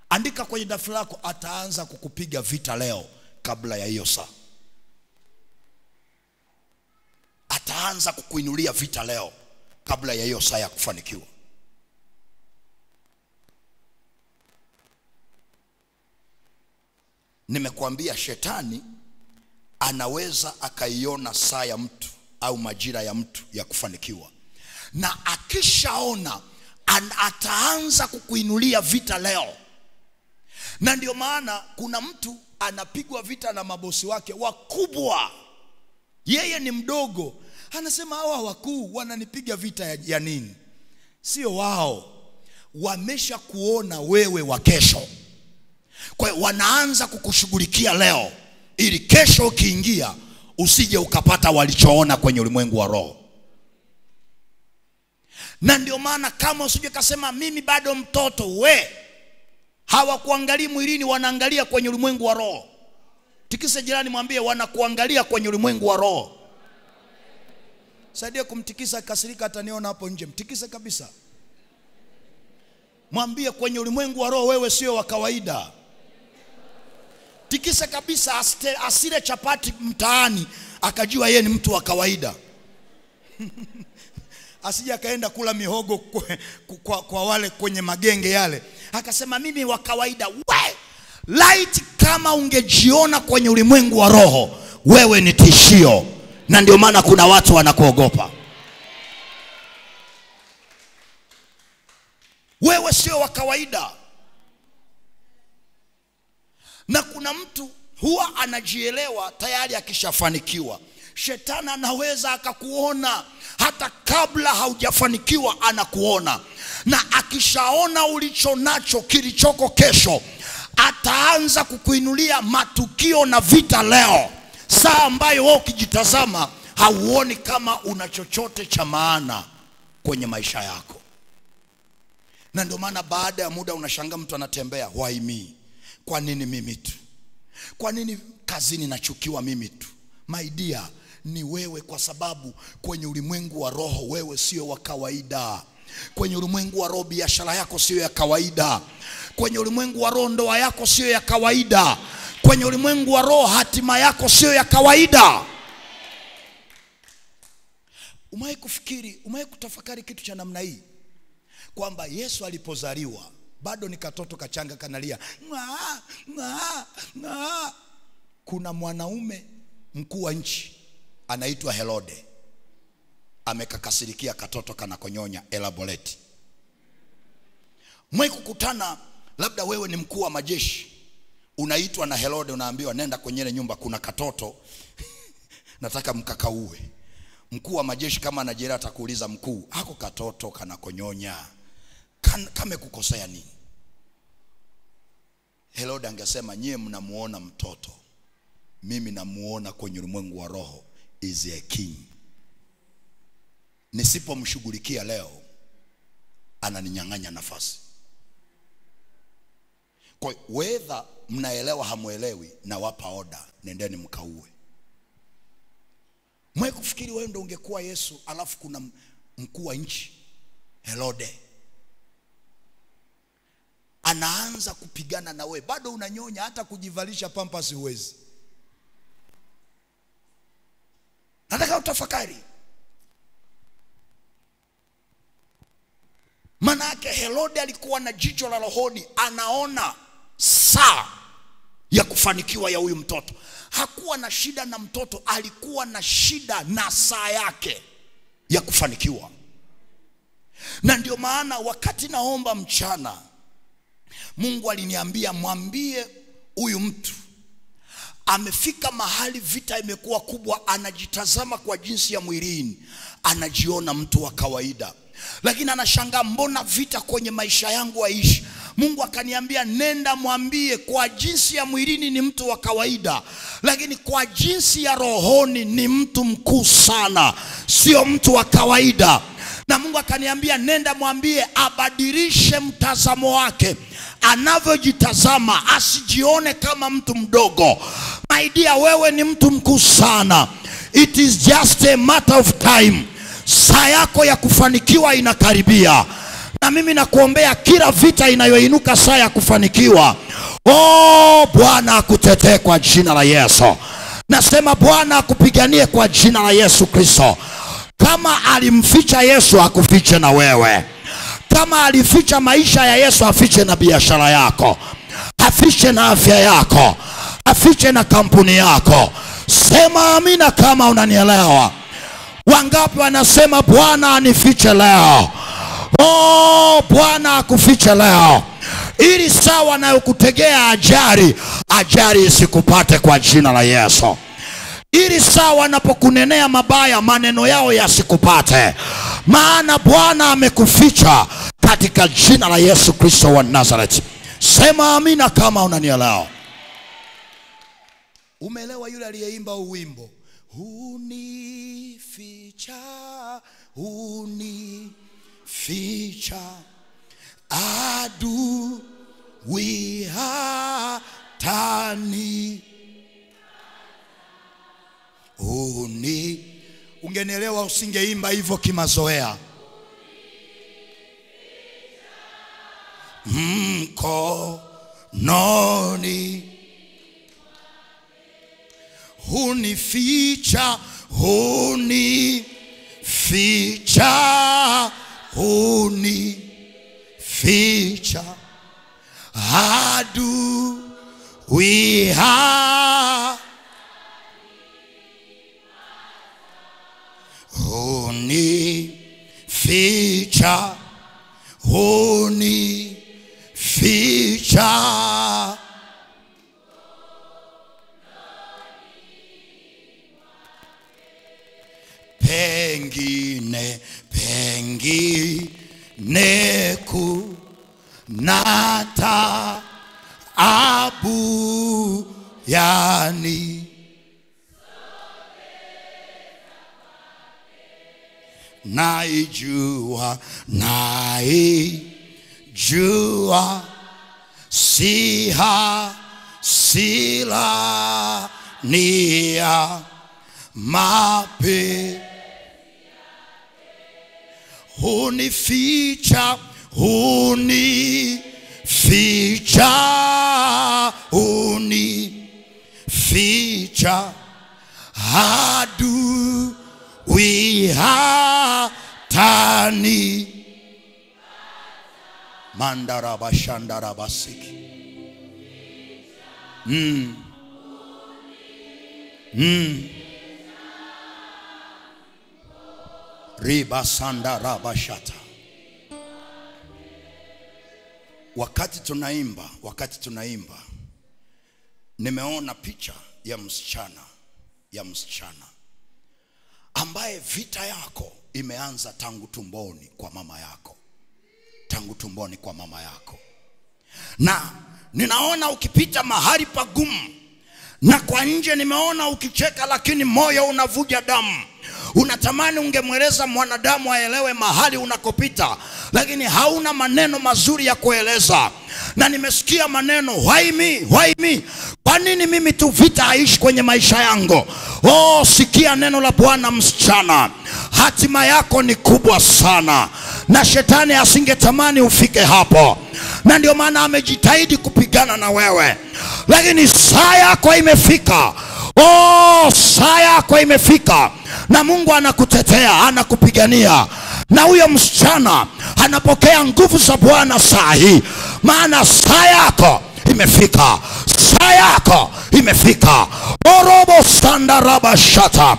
andika kwenye daftari lako, ataanza kukupiga vita leo kabla ya hiyo saa. Ataanza kukuinulia vita leo kabla ya hiyo saa ya kufanikiwa. Nimekuambia shetani anaweza akaiona saa ya mtu au majira ya mtu ya kufanikiwa. Na akishaona, ataanza kukuinulia vita leo. Na ndio maana kuna mtu anapigwa vita na mabosi wake wakubwa, yeye ni mdogo. Anasema hawa wakuu wananipiga vita ya nini? Sio wao, wamesha kuona wewe wa kesho. Kwa hiyo wanaanza kukushughulikia leo, ili kesho ukiingia usije ukapata walichoona kwenye ulimwengu wa roho. Na ndio maana kama usije kasema mimi bado mtoto, hawakuangalii mwilini, wanaangalia kwenye ulimwengu wa roho. Tikise jirani, mwambie wanakuangalia kwenye ulimwengu wa roho. Saidia kumtikisa, kasirika ataniona hapo nje. Mtikise kabisa. Mwambie kwenye ulimwengu wa roho wewe sio wa kawaida. Tikisa kabisa, asile chapati mtaani akajua yeye ni mtu wa kawaida. Asije akaenda kula mihogo kwa wale kwenye magenge yale akasema mimi wa kawaida. Light, kama ungejiona kwenye ulimwengu wa roho wewe ni tishio, na ndio maana kuna watu wanakuogopa. Wewe sio wa kawaida. Na kuna mtu huwa anajielewa tayari akishafanikiwa. Shetani anaweza akakuona hata kabla haujafanikiwa, anakuona. Na akishaona ulicho nacho kilichoko kesho, ataanza kukuinulia matukio na vita leo, saa ambayo wewe ukijitazama hauoni kama una chochote cha maana kwenye maisha yako. Na ndio maana baada ya muda unashangaa mtu anatembea, why me? Kwa nini mimi tu? Kwa nini kazini nachukiwa mimi tu? My dear, ni wewe, kwa sababu kwenye ulimwengu wa roho wewe sio wa kawaida. Kwenye ulimwengu wa roho biashara yako sio ya kawaida. Kwenye ulimwengu wa roho ndoa yako sio ya kawaida. Kwenye ulimwengu wa roho hatima yako sio ya kawaida. Umewahi kufikiri, umewahi kutafakari kitu cha namna hii? Kwamba Yesu alipozaliwa bado ni katoto kachanga kanalia, kuna mwanaume mkuu wa nchi anaitwa Herode amekakasirikia katoto kanakonyonya, elaborate. Mwe kukutana, labda wewe ni mkuu wa majeshi, unaitwa na Herode, unaambiwa nenda kwenye ile nyumba kuna katoto nataka mkakaue. Mkuu wa majeshi kama anajera atakuuliza, mkuu, hako katoto kanakonyonya kame kukosea nini? Herode angesema, nyie mnamuona mtoto, mimi namuona kwenye ulimwengu wa roho is a king. Nisipomshughulikia leo ananinyang'anya nafasi. Kwa whether mnaelewa hamuelewi, na wapa order, nendeni mkaue. Mwe kufikiri wewe ndio ungekuwa Yesu, alafu kuna mkuu wa nchi Herode anaanza kupigana na wewe, bado unanyonya, hata kujivalisha pampers huwezi. Nataka utafakari. Manake Herode alikuwa na jicho la rohoni, anaona saa ya kufanikiwa ya huyu mtoto. Hakuwa na shida na mtoto, alikuwa na shida na saa yake ya kufanikiwa. Na ndio maana wakati naomba mchana, Mungu aliniambia mwambie huyu mtu amefika mahali vita imekuwa kubwa, anajitazama kwa jinsi ya mwilini, anajiona mtu wa kawaida. Lakini anashangaa, mbona vita kwenye maisha yangu haishi? Mungu akaniambia nenda mwambie kwa jinsi ya mwilini ni mtu wa kawaida, lakini kwa jinsi ya rohoni ni mtu mkuu sana, sio mtu wa kawaida. Na Mungu akaniambia nenda mwambie abadilishe mtazamo wake, anavyojitazama asijione kama mtu mdogo. My dear, wewe ni mtu mkuu sana. It is just a matter of time. Saa yako ya kufanikiwa inakaribia. Na mimi nakuombea kila vita inayoinuka saa ya kufanikiwa, Bwana akutetee kwa jina la Yesu. Nasema Bwana akupiganie kwa jina la Yesu Kristo. Kama alimficha Yesu, akufiche na wewe. Kama alificha maisha ya Yesu, afiche na biashara yako, afiche na afya yako, afiche na kampuni yako. Sema amina kama unanielewa. Wangapi wanasema Bwana anifiche leo? Bwana akufiche leo, ili sawa na ukutegea ajali isikupate kwa jina la Yesu. Ili sawa napokunenea mabaya, maneno yao yasikupate, maana Bwana amekuficha katika jina la Yesu Kristo wa Nazareth. Sema amina kama unanielewa. Umeelewa yule aliyeimba wimbo, unificha, unificha ficha adui hatani ungenielewa usingeimba hivyo kimazoea. Mkononi hunificha, hunificha, hunificha adui hunificha, hunificha pengine kuna taabu yani naijua sila nia mape hunificha, hunificha, hunificha adui hatani mandaraba shandaraba siki riba sandaraba shata. Wakati tunaimba nimeona picha ya msichana ambaye vita yako imeanza tangu tumboni kwa mama yako, na ninaona ukipita mahali pagumu, na kwa nje nimeona ukicheka lakini moyo unavuja damu. Unatamani ungemweleza mwanadamu aelewe mahali unakopita, lakini hauna maneno mazuri ya kueleza. Na nimesikia maneno why me, kwa nini mimi tu vita haishi kwenye maisha yangu? Sikia neno la Bwana msichana, hatima yako ni kubwa sana, na shetani asingetamani ufike hapo, na ndio maana amejitahidi kupigana na wewe, lakini saa yako imefika. Saa yako imefika, na Mungu anakutetea, anakupigania. Na huyo msichana anapokea nguvu za Bwana saa hii, maana saa yako imefika, saa yako imefika. Orobo sandaraba shata.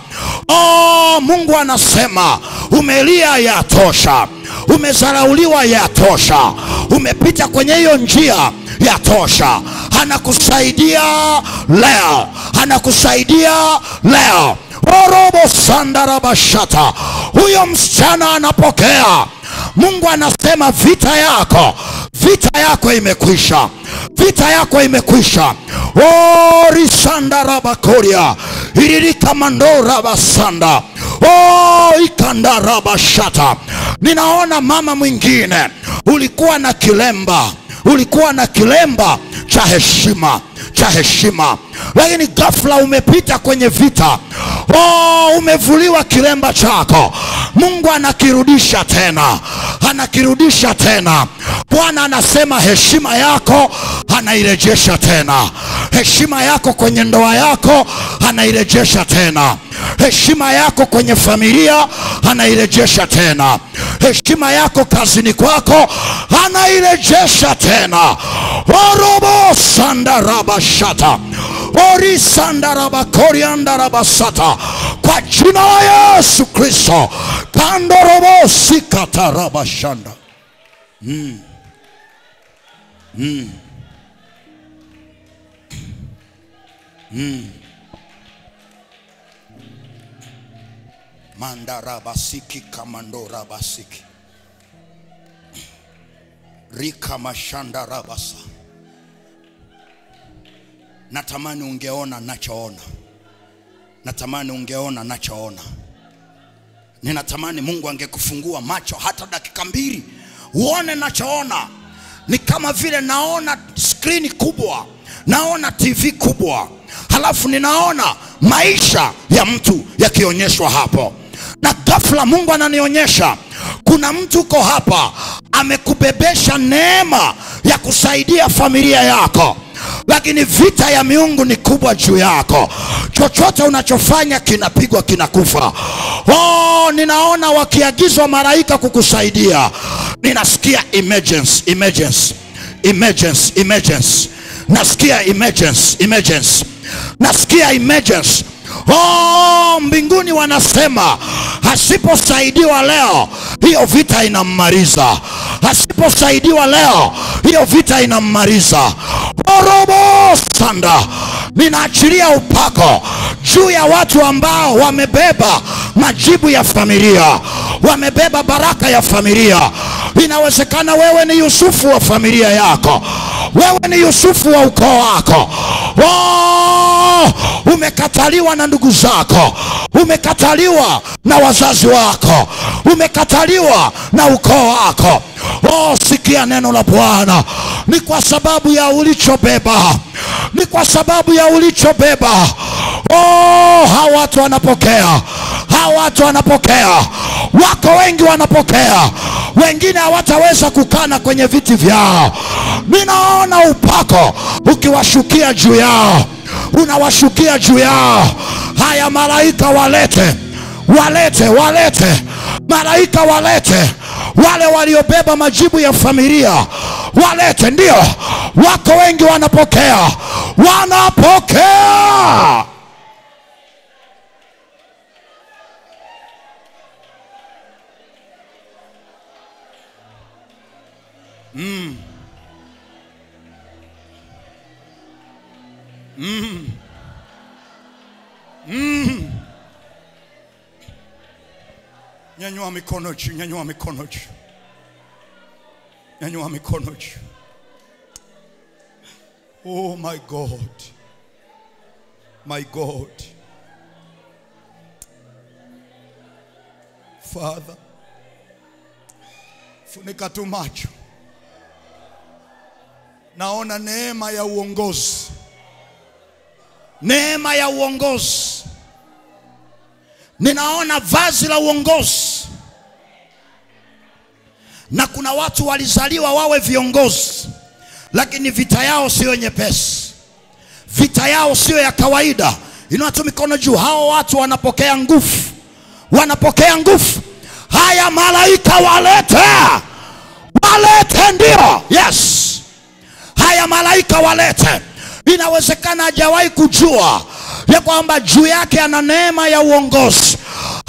Mungu anasema umelia yatosha, umezarauliwa yatosha, umepita kwenye hiyo njia yatosha. Anakusaidia leo, anakusaidia leo. Orobo sandaraba shata. Huyo msichana anapokea. Mungu anasema vita yako imekwisha, vita yako imekwisha. Risandaraba koria iririka mandora basanda ikandaraba shata. Ninaona mama mwingine, ulikuwa na kilemba cha heshima, lakini ghafla umepita kwenye vita. Umevuliwa kilemba chako. Mungu anakirudisha tena. Bwana anasema heshima yako anairejesha tena. Heshima yako kwenye ndoa yako anairejesha tena. Heshima yako kwenye familia anairejesha tena. Heshima yako kazini kwako anairejesha tena. Orobo sandaraba shata. Ori sandaraba koriandaraba sata. Kwa jina la Yesu Kristo. Kandorobo sikataraba shanda. Mandarabasiki kamandorabasiki rika mashanda rabasa. Natamani ungeona nachoona. Ninatamani Mungu angekufungua macho hata dakika 2 uone nachoona. Ni kama vile naona screen kubwa, naona TV kubwa, halafu ninaona maisha ya mtu yakionyeshwa hapo. Na ghafla Mungu ananionyesha kuna mtu uko hapa amekubebesha neema ya kusaidia familia yako, lakini vita ya miungu ni kubwa juu yako. Chochote unachofanya kinapigwa, kinakufa. Ninaona wakiagizwa malaika kukusaidia. Ninasikia emergency, emergency, emergency, emergency. Nasikia emergency, emergency. Nasikia emergency. Mbinguni wanasema asiposaidiwa leo, hiyo vita inammaliza. Asiposaidiwa leo, hiyo vita inammaliza. Orobo sanda. Ninaachilia upako juu ya watu ambao wamebeba majibu ya familia, wamebeba baraka ya familia. Inawezekana wewe ni Yusufu wa familia yako, wewe ni Yusufu wa ukoo wako. Umekataliwa na ndugu zako, umekataliwa na wazazi wako, umekataliwa na ukoo wako. Sikia neno la Bwana. Ni kwa sababu ya ulichobeba, ni kwa sababu ya ulichobeba. Hawa watu wanapokea, hawa watu wanapokea. Wako wengi wanapokea, wengine hawataweza kukana kwenye viti vyao. Ninaona upako ukiwashukia juu yao, unawashukia juu yao. Haya malaika walete, walete, walete. Malaika walete wale waliobeba majibu ya familia, walete. Ndio, wako wengi wanapokea, wanapokea. Nyanyua mikono juu, nyanyua mikono juu, nyanyua mikono juu. Oh my God, my God, Father, funika tu macho. Naona neema ya uongozi, neema ya uongozi. Ninaona vazi la uongozi. Na kuna watu walizaliwa wawe viongozi, lakini vita yao sio nyepesi, vita yao sio ya kawaida. Inua tu mikono juu. Hao watu wanapokea nguvu, wanapokea nguvu. Haya malaika walete, walete. Ndio, yes, haya malaika walete. Inawezekana hajawahi kujua ya kwamba juu yake ana neema ya uongozi,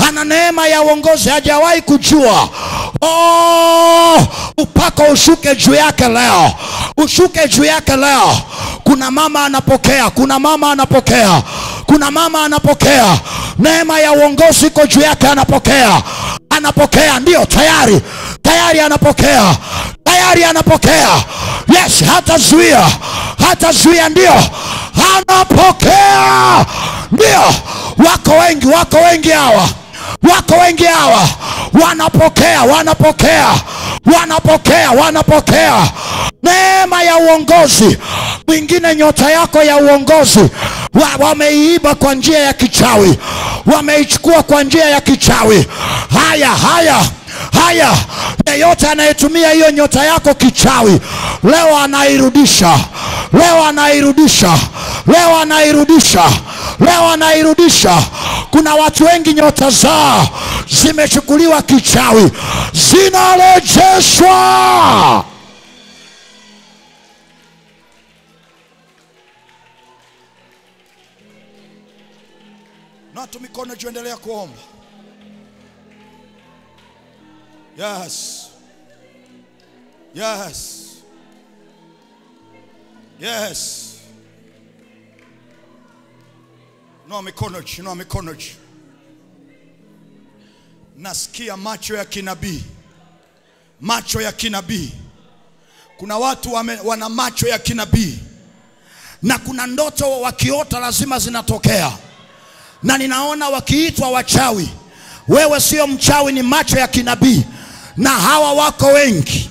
ana neema ya uongozi, hajawahi kujua. Upako ushuke juu yake leo, ushuke juu yake leo. Kuna mama anapokea, kuna mama anapokea, kuna mama anapokea. Neema ya uongozi iko juu yake, anapokea, anapokea. Ndio, tayari, tayari anapokea, tayari anapokea. Yes, hata zuia, hata zuia. Ndio, anapokea. Ndio, wako wengi, wako wengi hawa, wako wengi hawa wanapokea, wanapokea, wanapokea, wanapokea neema ya uongozi. Mwingine nyota yako ya uongozi wameiiba kwa njia ya kichawi, wameichukua kwa njia ya kichawi. Haya, haya, haya. Yeyote anayetumia hiyo nyota yako kichawi, leo anairudisha, leo anairudisha, leo anairudisha, leo anairudisha. Kuna watu wengi nyota zao zimechukuliwa kichawi, zinarejeshwa. Na tu mikono juu, endelea kuomba. Yes, yes, yes. No mikono juu, no mikono juu. Nasikia macho ya kinabii, macho ya kinabii. Kuna watu wana macho ya kinabii, na kuna ndoto wakiota lazima zinatokea. Na ninaona wakiitwa wachawi, Wewe sio mchawi, ni macho ya kinabii. Na hawa wako wengi,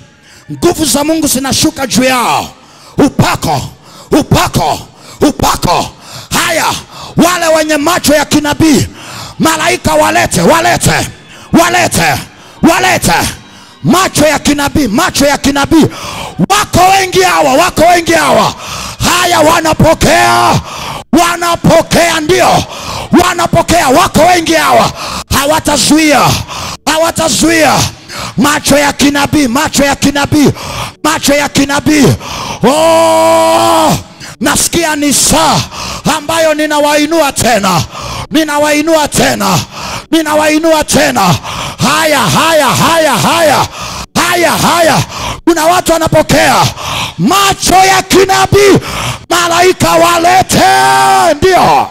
nguvu za Mungu zinashuka juu yao. Upako, upako, upako. Haya, wale wenye macho ya kinabii, malaika walete, walete, walete, walete. Macho ya kinabii, macho ya kinabii. Wako wengi hawa, wako wengi hawa. Haya, wanapokea, wanapokea, ndio wanapokea. Wako wengi hawa, hawatazuia, hawatazuia. Macho ya kinabii, macho ya kinabii, macho ya kinabii. Oh, nasikia ni saa ambayo ninawainua tena, ninawainua tena, ninawainua tena. Haya, haya, haya, haya, haya, haya. Kuna watu wanapokea macho ya kinabii. Malaika walete, ndio.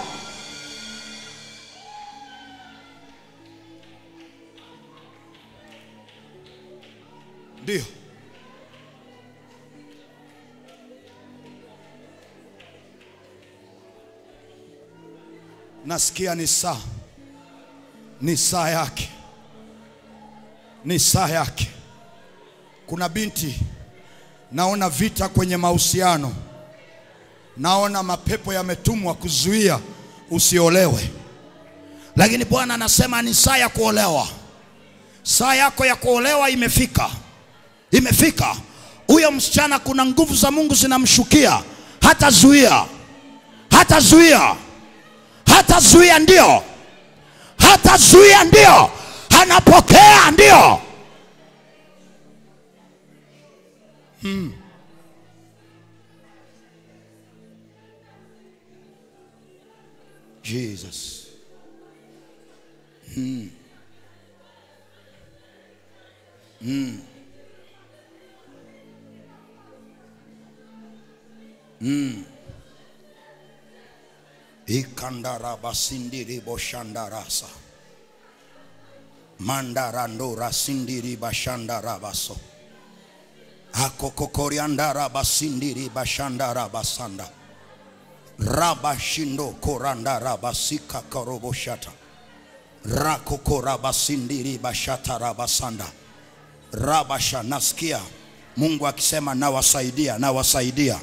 Ndio. Nasikia ni saa, ni saa yake, ni saa yake. Kuna binti, naona vita kwenye mahusiano, naona mapepo yametumwa kuzuia usiolewe, lakini Bwana anasema ni saa ya kuolewa. Saa yako ya kuolewa imefika, imefika. Huyo msichana kuna nguvu za Mungu zinamshukia, hatazuia, hatazuia, hatazuia, ndio, hatazuia, ndio. Anapokea, ndio. Jesus. Ikandara basindiri boshandarasa. Mandarandora sindiri bashandara baso. Akokokoriandara basindiri bashandara basanda. Rabashindo korandara basika karoboshata. Rakokora basindiri bashatara basanda. Rabasha. Nasikia Mungu akisema nawasaidia, nawasaidia,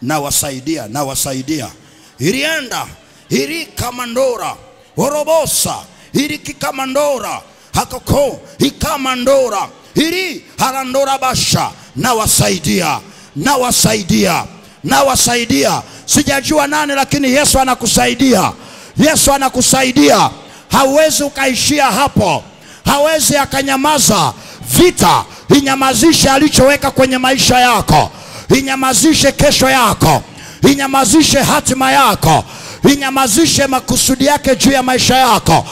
nawasaidia, nawasaidia. Irienda, iri kamandora, orobosa, iri kikamandora, hakoko, ikamandora, iri harandora basha. Nawasaidia, nawasaidia, nawasaidia. Sijajua nani, lakini Yesu anakusaidia. Yesu anakusaidia. Hauwezi ukaishia hapo. Hawezi akanyamaza vita. Inyamazishe alichoweka kwenye maisha yako. Inyamazishe kesho yako. Inyamazishe hatima yako. Inyamazishe makusudi yake juu ya maisha yako.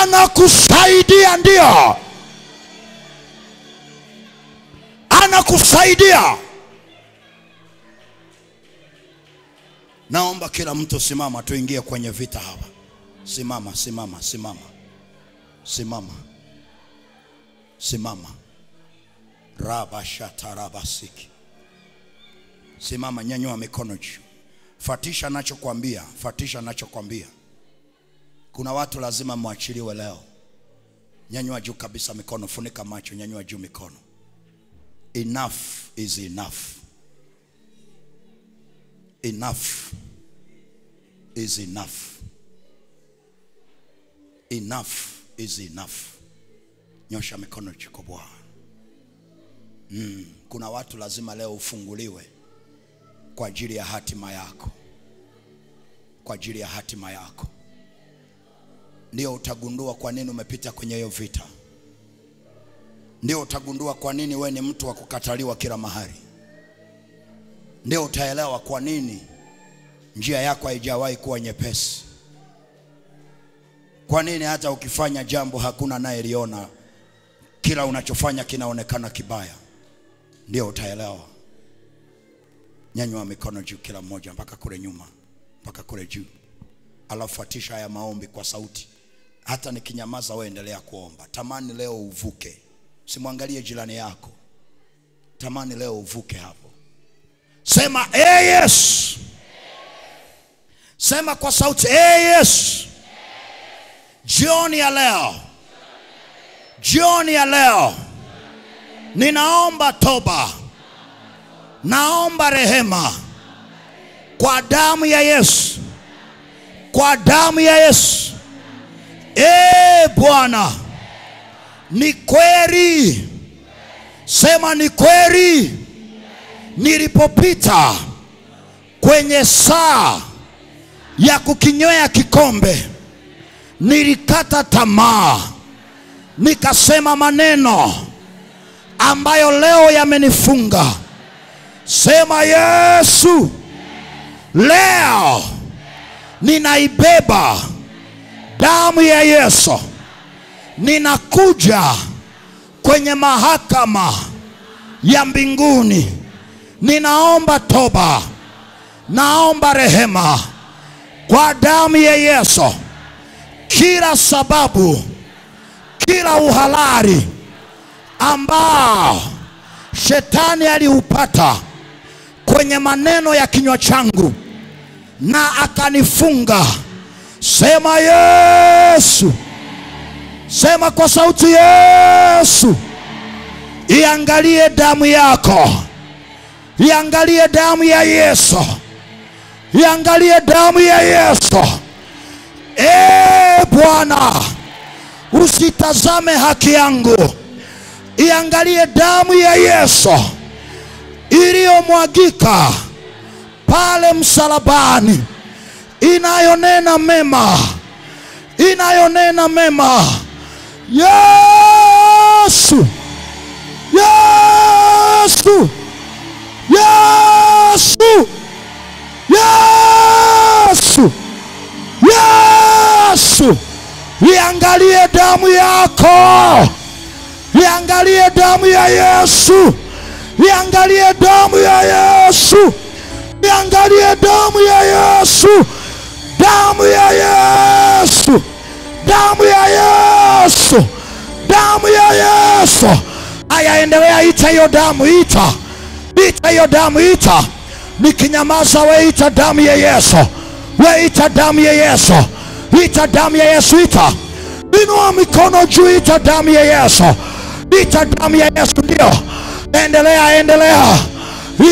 Anakusaidia, ndio. Anakusaidia. Naomba kila mtu simama, tuingie kwenye vita hapa. Simama, simama, simama. Simama. Simama. Rabashatarabasiki. Simama, nyanyua mikono juu. Fatisha nachokwambia, fatisha nachokwambia. Kuna watu lazima muachiliwe leo. Nyanyua juu kabisa mikono, funika macho, nyanyua juu mikono. Enough is enough. Enough is enough. Enough is enough. Nyosha mikono juu kwa Bwana. Kuna watu lazima leo ufunguliwe kwa ajili ya hatima yako. Kwa ajili ya hatima yako. Ndio utagundua kwa nini umepita kwenye hiyo vita. Ndio utagundua kwa nini wewe ni mtu wa kukataliwa kila mahali. Ndio utaelewa kwa nini njia yako haijawahi kuwa nyepesi. Kwa nini hata ukifanya jambo hakuna anayeliona, kila unachofanya kinaonekana kibaya. Ndio utaelewa. Nyanyua mikono juu kila mmoja, mpaka kule nyuma, mpaka kule juu. Alafu fuatisha haya maombi kwa sauti. Hata nikinyamaza wewe endelea kuomba. Tamani leo uvuke. Simwangalie jirani yako. Tamani leo uvuke hapo. Sema yes. Sema kwa sauti yes. Jioni ya leo Jioni ya leo ninaomba toba, naomba rehema kwa damu ya Yesu, kwa damu ya Yesu. Bwana, ni kweli, sema ni kweli, nilipopita kwenye saa ya kukinywea kikombe nilikata tamaa, nikasema maneno ambayo leo yamenifunga. Sema Yesu, leo ninaibeba damu ya Yesu, ninakuja kwenye mahakama ya mbinguni, ninaomba toba, naomba rehema kwa damu ya Yesu. Kila sababu, kila uhalali ambao shetani aliupata kwenye maneno ya kinywa changu na akanifunga, sema Yesu, sema kwa sauti Yesu, iangalie damu yako, iangalie damu ya Yesu, iangalie damu ya Yesu. Bwana, usitazame haki yangu, iangalie damu ya Yesu iliyomwagika pale msalabani, inayonena mema, inayonena mema. Yesu, Yesu, Yesu, Yesu, Yesu, iangalie damu yako, iangalie damu ya Yesu, iangalie damu ya Yesu, iangalie damu ya Yesu, damu ya Yesu, damu ya Yesu, damu ya Yesu. Aya, endelea, ita hiyo damu, ita, ita hiyo damu, ita. Nikinyamaza we ita damu ya Yesu, we ita damu ya Yesu, ita damu ya Yesu, ita. Inua mikono juu, ita damu ya Yesu, ita damu ya Yesu. Ndio, endelea, endelea,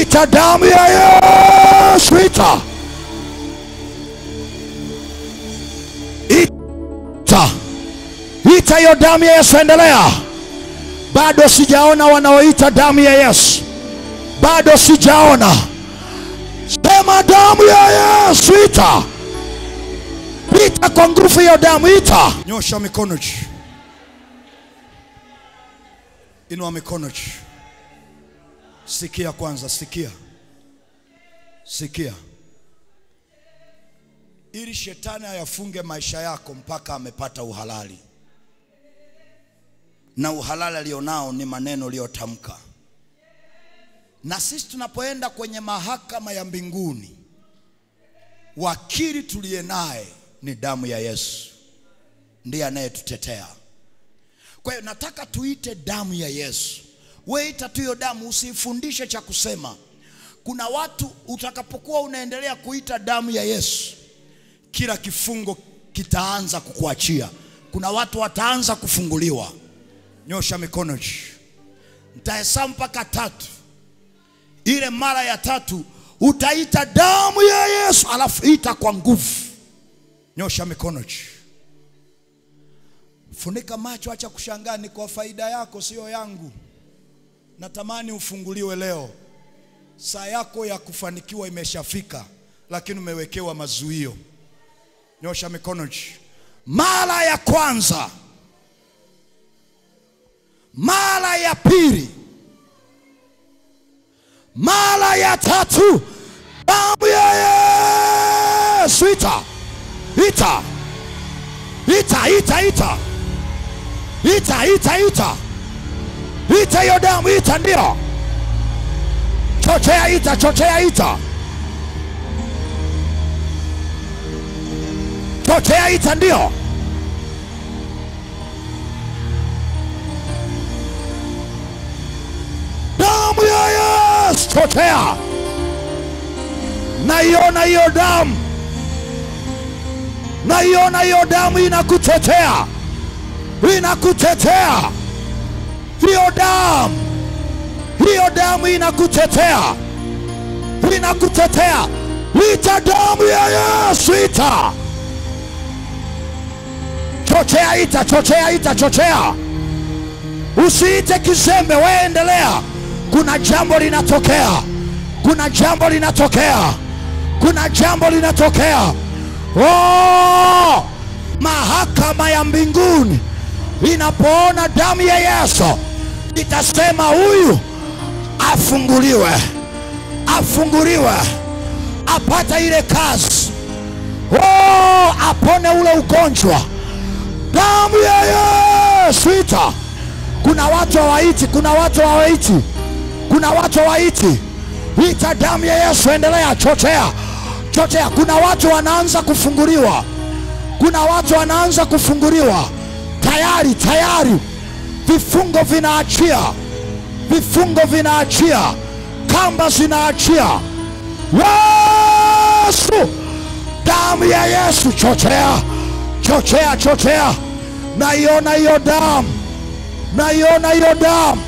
ita damu ya Yesu, ita, ita, ita hiyo damu ya Yesu, endelea. Bado sijaona wanaoita damu ya Yesu, bado sijaona. Sema damu ya Yesu, ita, ita kwa nguvu ya damu, ita. Nyosha mikono juu, inua mikono juu. Sikia kwanza, sikia, sikia. Ili shetani ayafunge maisha yako mpaka amepata uhalali, na uhalali alionao ni maneno uliyotamka. Na sisi tunapoenda kwenye mahakama ya mbinguni, wakili tuliye naye ni damu ya Yesu, ndiye anayetutetea. Kwa hiyo nataka tuite damu ya Yesu. Wewe ita tu hiyo damu, usifundishe cha kusema. Kuna watu utakapokuwa unaendelea kuita damu ya Yesu, kila kifungo kitaanza kukuachia. Kuna watu wataanza kufunguliwa. Nyosha mikono juu. Nitahesabu mpaka 3. Ile mara ya 3 utaita damu ya Yesu, alafu ita kwa nguvu. Nyosha mikono juu. Funika macho, acha kushangaa, ni kwa faida yako, sio yangu. Natamani ufunguliwe leo. Saa yako ya kufanikiwa imeshafika, lakini umewekewa mazuio. Nyosha mikono juu. Mara ya kwanza, mara ya pili, mara ya 3, damu ya Yesu, ita, ita, ita, ita, ita, ita, ita, ita, ita hiyo damu, ita. Ndio, chochea, ita, chochea, ita, chochea, ita. Ndio, damu ya Yesu, chochea. Naiona hiyo damu, naiona hiyo damu inakutetea, inakutetea. hiyo damu inakutetea, inakutetea. Ita damu ya Yesu, ita. Chochea, ita, chochea, ita, chochea. Usiite kizembe, wewe endelea. Kuna jambo linatokea, kuna jambo linatokea, kuna jambo linatokea. Oh, mahakama ya mbinguni inapoona damu ya Yesu itasema huyu afunguliwe, afunguliwe, apata ile kazi. Oh, apone ule ugonjwa. Damu ya Yesu, ita. Kuna watu hawaiti, kuna watu hawaiti, kuna watu hawaiti. Ita damu ya Yesu, endelea, chochea, chochea. Kuna watu wanaanza kufunguliwa, kuna watu wanaanza kufunguliwa. Tayari, tayari. Vifungo vinaachia, vifungo vinaachia, kamba zinaachia. Yesu, damu ya Yesu, chochea, chochea, chochea. Naiona hiyo damu, naiona hiyo damu,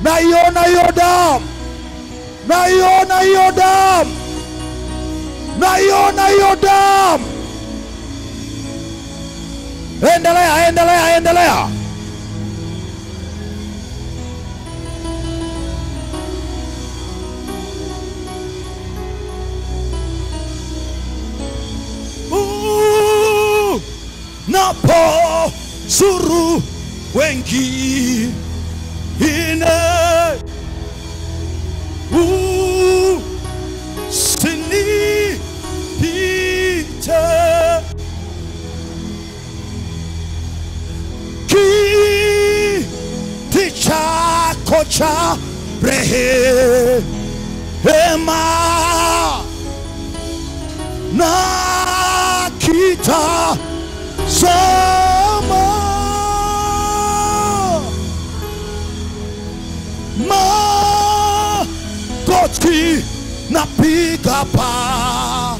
naiona hiyo damu, naiona hiyo damu, naiona hiyo damu. Endelea, endelea, endelea. Napo zuru wengine usinipite, kiti chako cha rehema na kita sama magoti napiga pa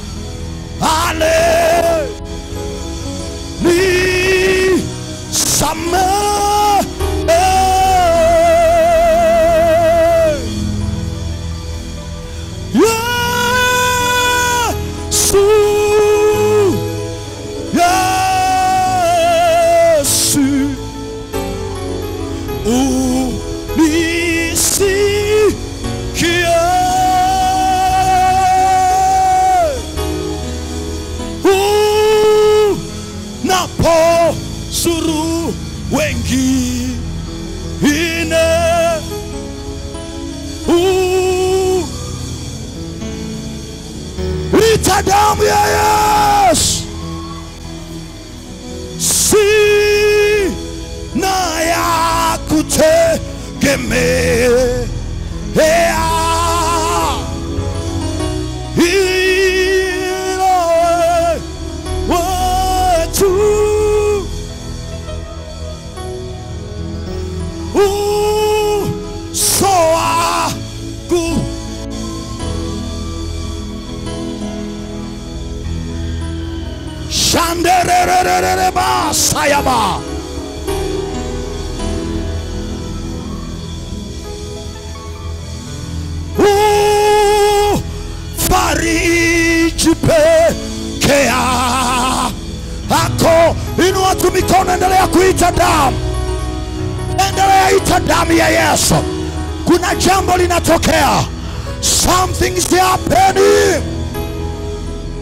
ale ni sama suru wengi ita damu ya Yesu, si na ya kutegemea ila watu soa ku shanderererere ba sayaba fariji pekea ako. Inua tu mikono, endelea kuita damu, endelea ita damu ya Yesu. Kuna jambo linatokea, something's happening.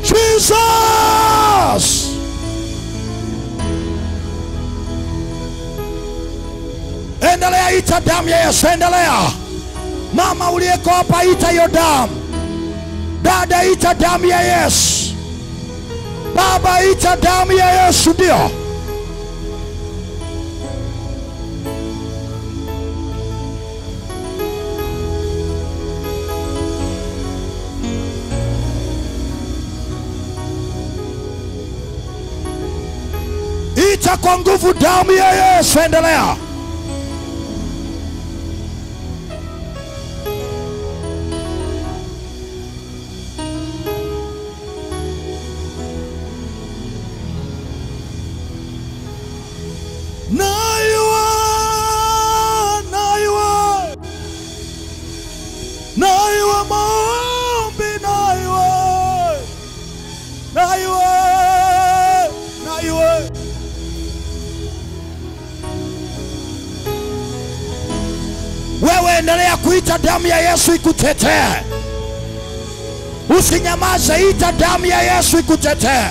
Jesus, endelea ita damu ya Yesu, endelea. Mama uliyeko hapa, ita hiyo damu. Dada, ita damu ya Yesu. Baba, ita damu ya Yesu. Ndio ita kwa nguvu damu ya Yesu, endelea. Endelea kuita damu ya Yesu ikutetee. Usinyamaze, ita damu ya Yesu ikutetee.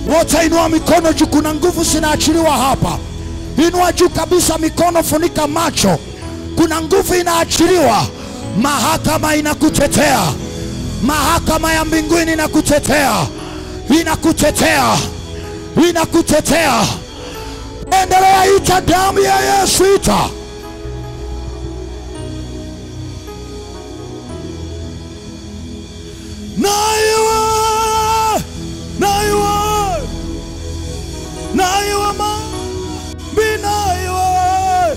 Wote inua mikono juu, kuna nguvu zinaachiliwa hapa. Inua juu kabisa mikono, funika macho. Kuna nguvu inaachiliwa. Mahakama inakutetea. Mahakama ya mbinguni inakutetea. Inakutetea. Inakutetea. Endelea, ita damu ya Yesu, ita. Naiwa, naiwa, naiwa maombi, naiwa,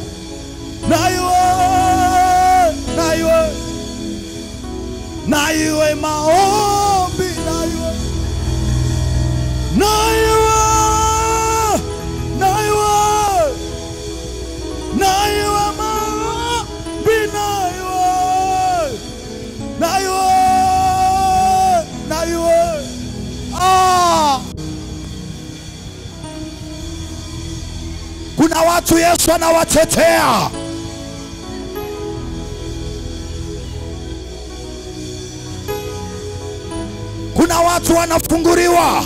naiwa, naiwa, naiwa maombi, naiwa, naiwa, naiwa, naiwa maombi, naiwa, naiwa. Kuna watu Yesu anawatetea. Kuna watu wanafunguliwa.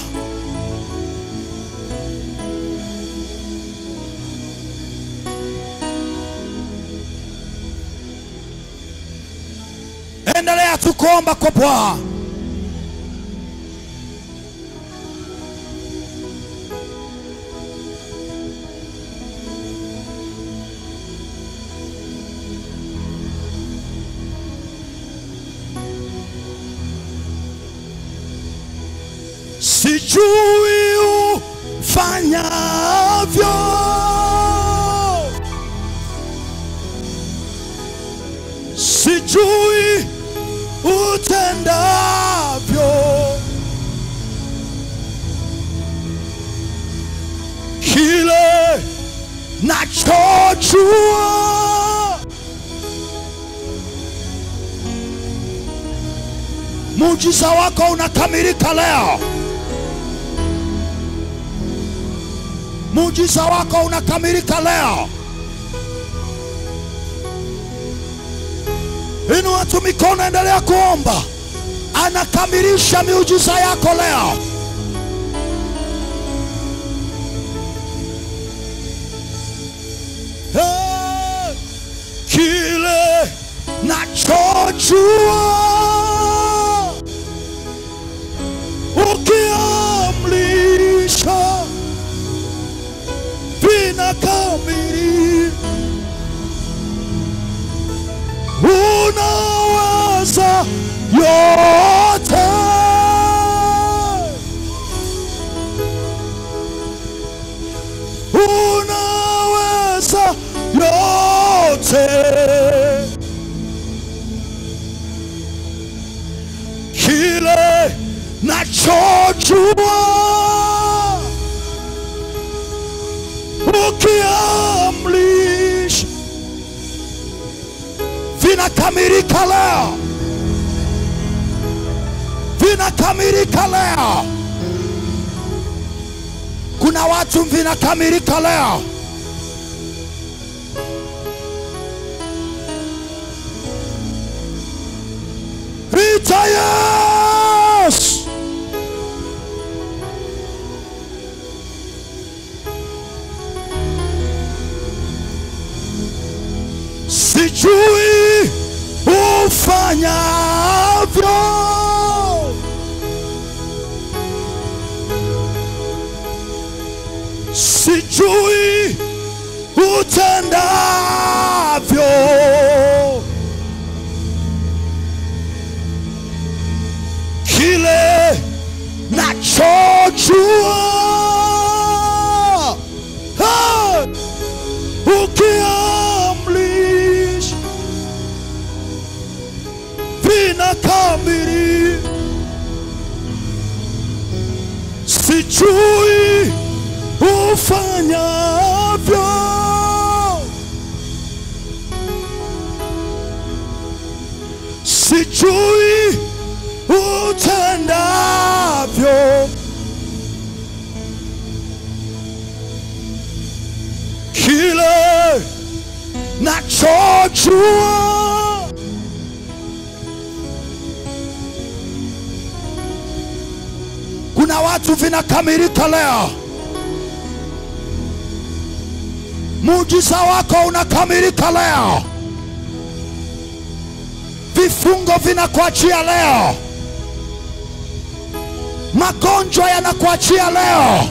Endelea tukuomba kwa Bwana. Sijui ufanyavyo, sijui utendavyo, kile nachojua, muujiza wako unakamilika leo. Muujiza wako unakamilika leo. Inua tu mikono, endelea kuomba. Anakamilisha miujiza yako leo. Kile nachojua, ukiamrisha vinakamili. Unaweza yote. Unaweza yote. Kile nachojua, ukiamrisha vinakamilika leo. Vinakamilika leo. Kuna watu vinakamilika leo. Ita Yesu. Sijui ufanyavyo, sijui utendavyo, kile nachojua, ukiamrisha vinakamili. Sijui ufanyavyo, sijui utendavyo, kile nachojua kuna watu vinakamilika leo. Muujiza wako unakamilika leo. Vifungo vinakuachia leo. Magonjwa yanakuachia leo.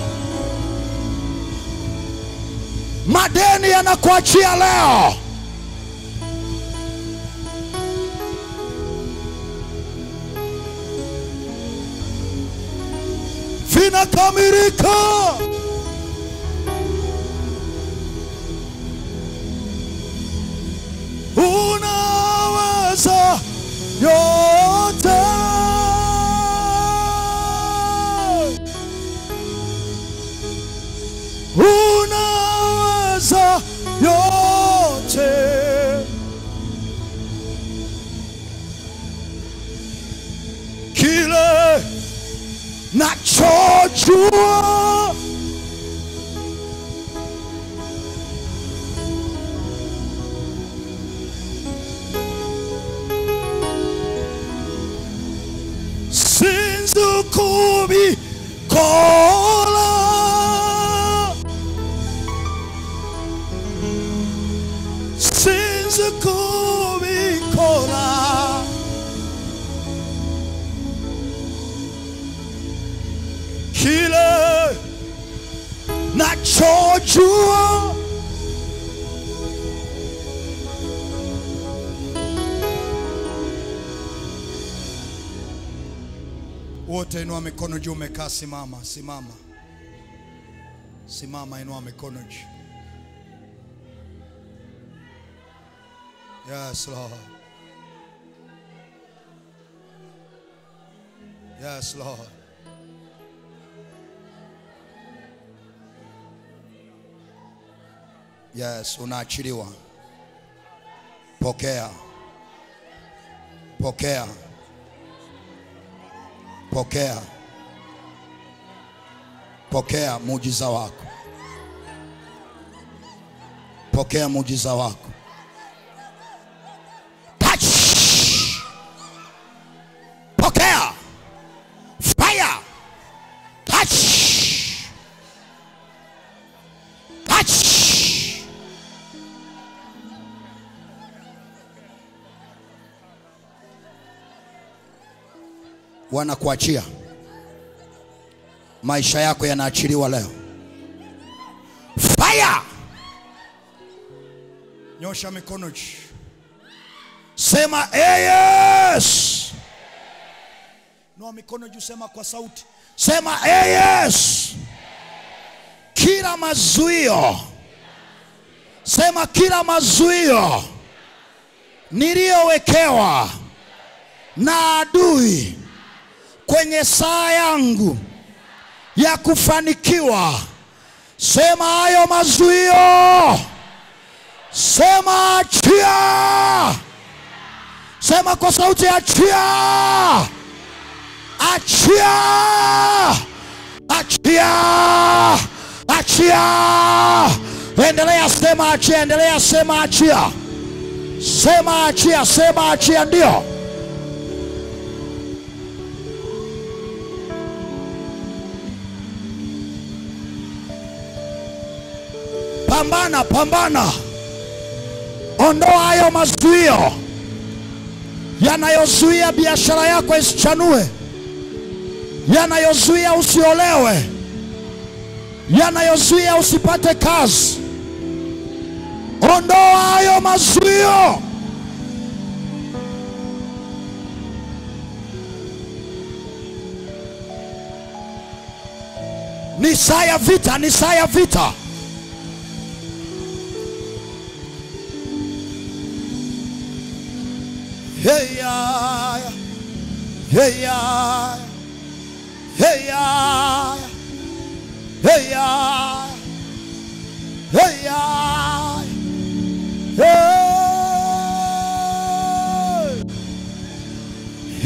Madeni yanakuachia leo. Vinakamilika. Unaweza yote. Unaweza yote. Kile nachojua sinzu kubikola. Sinzu kubikola. Kile nachojua wote inua mikono juu. Umekaa simama, simama, simama, inua mikono juu. Yes Lord, yes Lord. Yes, unaachiliwa. Pokea, pokea, pokea, pokea muujiza wako. Pokea muujiza wako. Touch. Pokea. Fire. Touch. Touch. Wanakuachia. Maisha yako yanaachiliwa leo. Fire. Nyosha mikono juu. Sema yes. Noa mikono juu, sema kwa sauti. Sema yes. Kila mazuio. Sema kila mazuio niliyowekewa na adui kwenye saa yangu ya kufanikiwa. Sema hayo mazuio. Sema achia. Sema kwa sauti, achia. Achia. Achia. Achia. Endelea sema achia. Endelea sema achia. Sema achia. Sema achia. Ndio. Pambana, pambana. Ondoa hayo mazuio yanayozuia biashara yako isichanue, yanayozuia usiolewe, yanayozuia usipate kazi. Ondoa hayo mazuio. Ni saa ya vita, ni saa ya vita. Hey ya, hey ya, hey ya, hey ya, hey ya,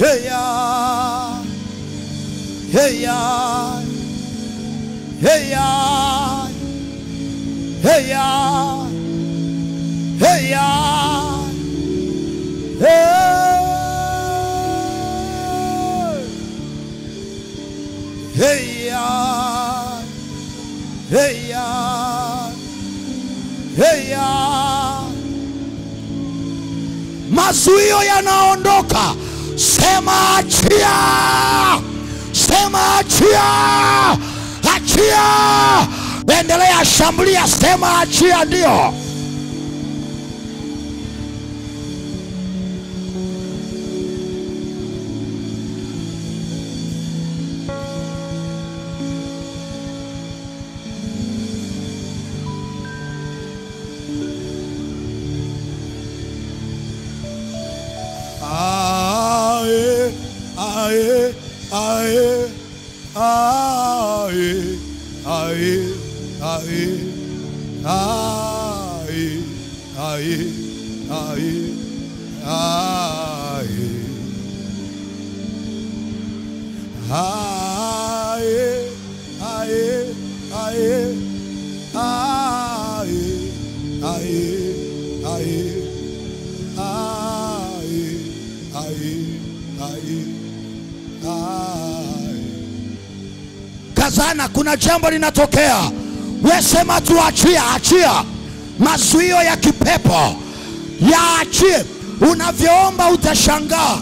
hey ya, hey ya, hey ya, Hey ya, hey ya, hey ya, hey ya, hey ya. Mazuio yanaondoka. Sema achia, sema achia, achia. Endelea shambulia, sema achia. Ndio ae, ae, ae, ae, ae, ae, ae, ae, ae, ae, ae, ae, kazana, kuna jambo linatokea. Wewe sema tu achia, achia. Mazuio ya kipepo yaachie. Unavyoomba utashangaa,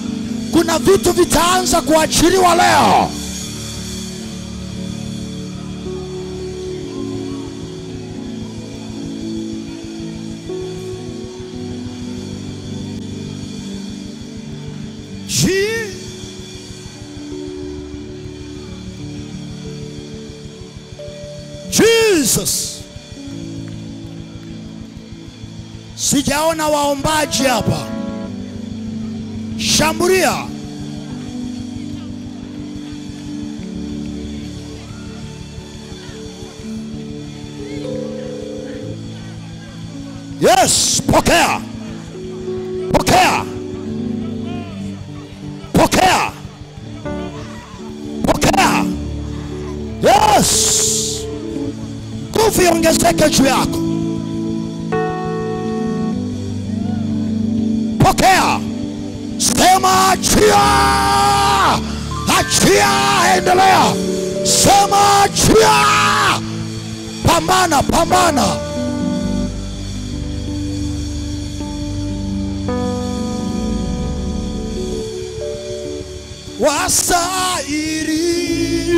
kuna vitu vitaanza kuachiliwa leo. Jesus. Sijaona waombaji hapa. Shambulia. Yes, pokea. Pokea. Pokea. Pokea. Yes. Nguvu iongezeke juu yako. Pokea. Sema achia. Achia, endelea. Sema achia. Pambana, pambana.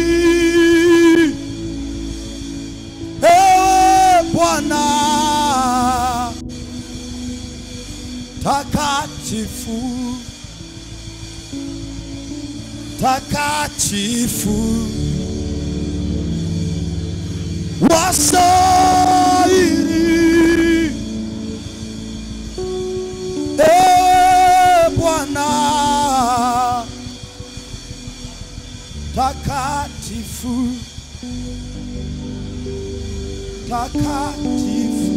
Wasairi Bwana takatifu, takatifu, wasairi Bwana takatifu, takatifu.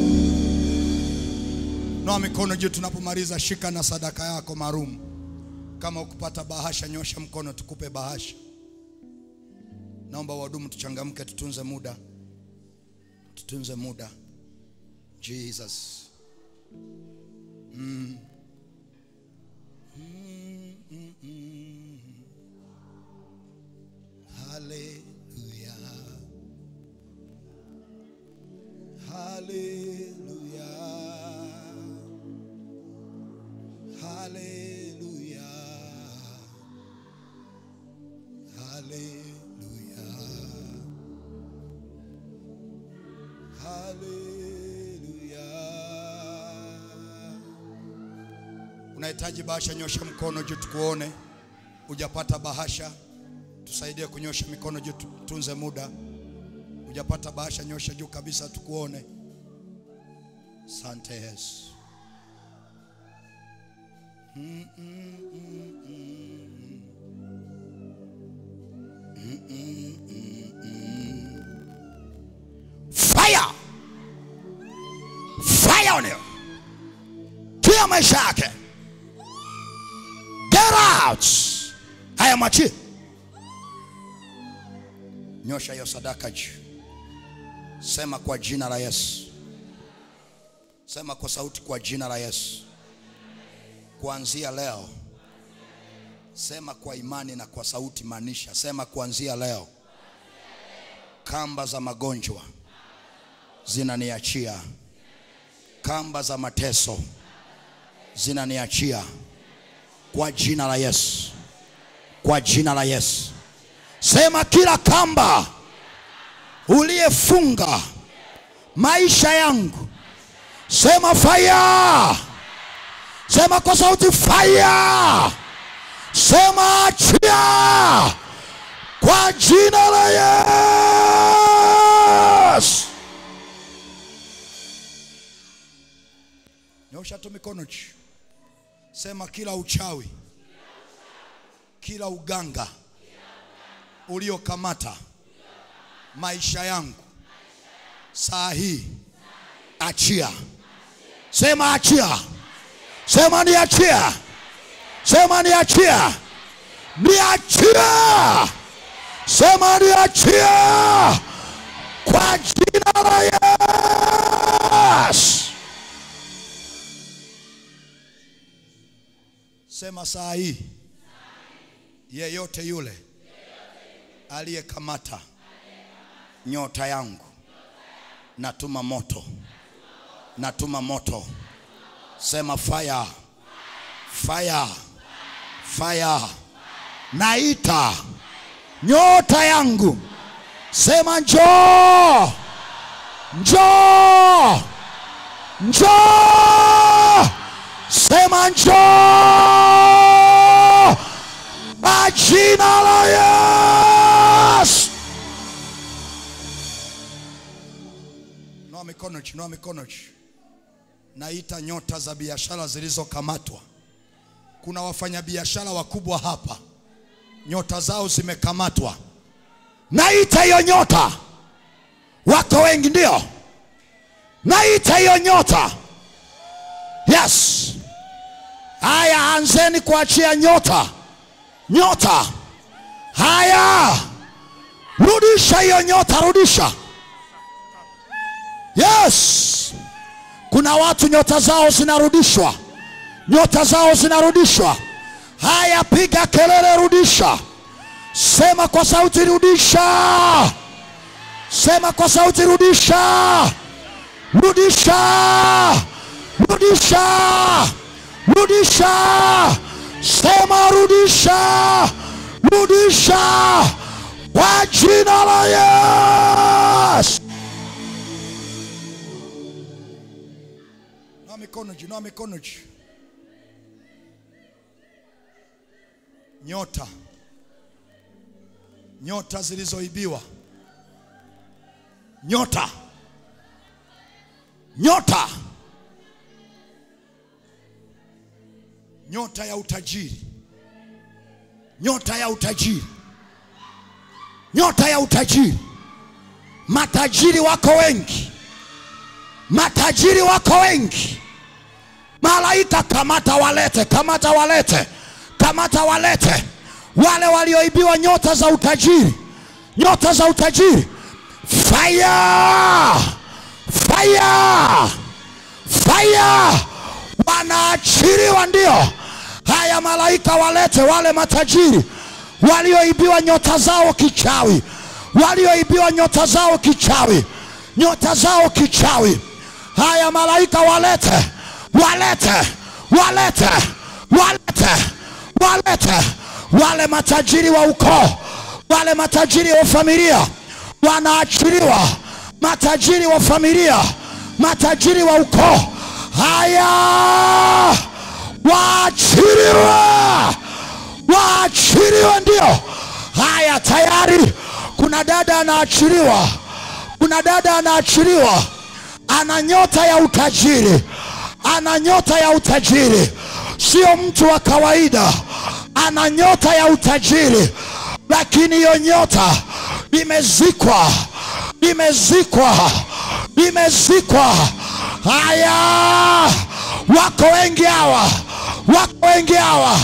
Noa mikono juu tunapomaliza. Shika na sadaka yako maalum. Kama ukupata bahasha, nyosha mkono tukupe bahasha. Naomba wahudumu tuchangamke, tutunze muda. Tutunze muda. Jesus. Hallelujah. Hallelujah. Hallelujah. Hallelujah. Hallelujah. Unahitaji bahasha, nyosha mkono juu tukuone. Hujapata bahasha, tusaidie kunyosha mikono juu tunze muda. Hujapata bahasha, nyosha juu kabisa tukuone. Asante Yesu. Fire! Fire on you. Tia maisha yake. Get out. Haya machi. Nyosha hiyo sadaka juu. Sema kwa jina la Yesu. Sema kwa sauti, kwa jina la Yesu. Kuanzia leo. Sema kwa imani na kwa sauti, maanisha. Sema kuanzia leo kamba za magonjwa zinaniachia. Kamba za mateso zinaniachia kwa jina la Yesu. Kwa jina la Yesu. Sema kila kamba uliyefunga maisha yangu. Sema fire. Sema kwa sauti fire. Sema achia kwa jina la Yesu. Nyosha tu mikono juu. Sema kila uchawi, kila uganga uliokamata maisha yangu saa hii achia. Sema achia. Sema ni achia. Sema ni achia. Ni achia. Sema ni achia kwa jina la Yesu. Sema saa hii yeyote yule aliyekamata nyota yangu, natuma moto. Natuma moto. Sema fire. Fire. Fire. Naita nyota yangu. Sema njoo. Njoo. Njoo. Sema njoo kwa jina la Yesu. Noa mikono juu. Noa mikono juu. Naita nyota za biashara zilizokamatwa. Kuna wafanyabiashara wakubwa hapa, nyota zao zimekamatwa. Naita hiyo nyota. Wako wengi ndio. Naita hiyo nyota. Yes. Haya, anzeni kuachia nyota. Nyota. Haya. Rudisha hiyo nyota, rudisha. Yes. Kuna watu nyota zao zinarudishwa. Nyota zao zinarudishwa. Haya, piga kelele, rudisha. Sema kwa sauti rudisha. Sema kwa sauti rudisha. Rudisha. Rudisha. Rudisha. Sema rudisha. Rudisha kwa jina la Yesu. Noa mikono juu. Noa mikono juu. Nyota. Nyota zilizoibiwa. Nyota. Nyota. Nyota ya utajiri. Nyota ya utajiri. Nyota ya utajiri. Matajiri wako wengi. Matajiri wako wengi. Malaika kamata walete. Kamata walete. Kamata walete wale walioibiwa nyota za utajiri. Nyota za utajiri. Fire. Fire. Fire. Wanaachiliwa ndio. Haya, malaika walete wale matajiri walioibiwa nyota zao kichawi. Walioibiwa nyota zao kichawi. Nyota zao kichawi. Haya, malaika walete. Walete. Walete. Walete. Walete wale matajiri wa ukoo. Wale matajiri wa familia wanaachiliwa. Matajiri wa familia. Matajiri wa ukoo. Haya, waachiliwe. Waachiliwe ndio. Haya, tayari kuna dada anaachiliwa. Kuna dada anaachiliwa. Ana nyota ya utajiri. Ana nyota ya utajiri. Sio mtu wa kawaida. Ana nyota ya utajiri. Lakini hiyo nyota imezikwa. Imezikwa. Imezikwa. Haya, wako wengi hawa. Wako wengi hawa.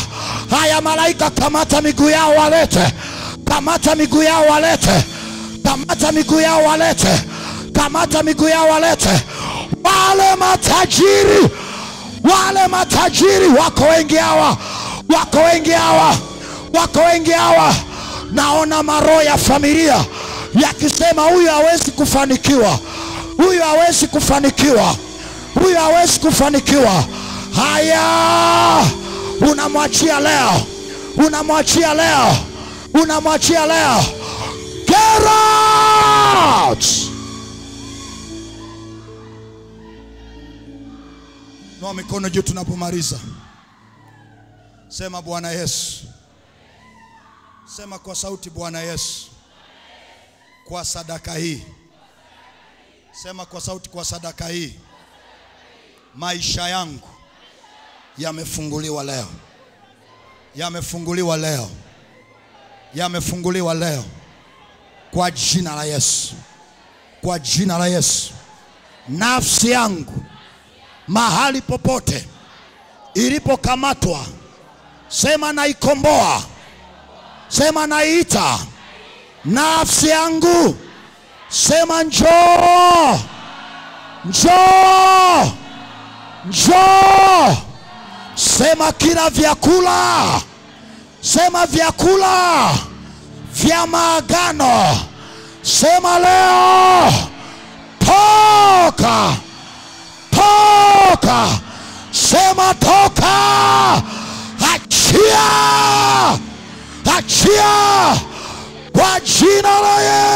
Haya, malaika kamata miguu yao walete. Kamata miguu yao walete. Kamata miguu yao walete. Kamata miguu yao walete. wale matajiri wako wengi hawa. Naona maroho ya familia yakisema huyu hawezi kufanikiwa. Haya, unamwachia leo. Get out! Noa mikono juu tunapomaliza. Sema Bwana Yesu. Sema kwa sauti, Bwana Yesu, kwa sadaka hii. Sema kwa sauti, kwa sadaka hii maisha yangu yamefunguliwa leo. Kwa jina la Yesu. Nafsi yangu mahali popote ilipokamatwa, sema naikomboa. Sema naita nafsi yangu. Sema njoo. Sema kila vyakula. Sema vyakula vya maagano. Sema leo toka. Sema toka. Achia kwa jina la Yesu.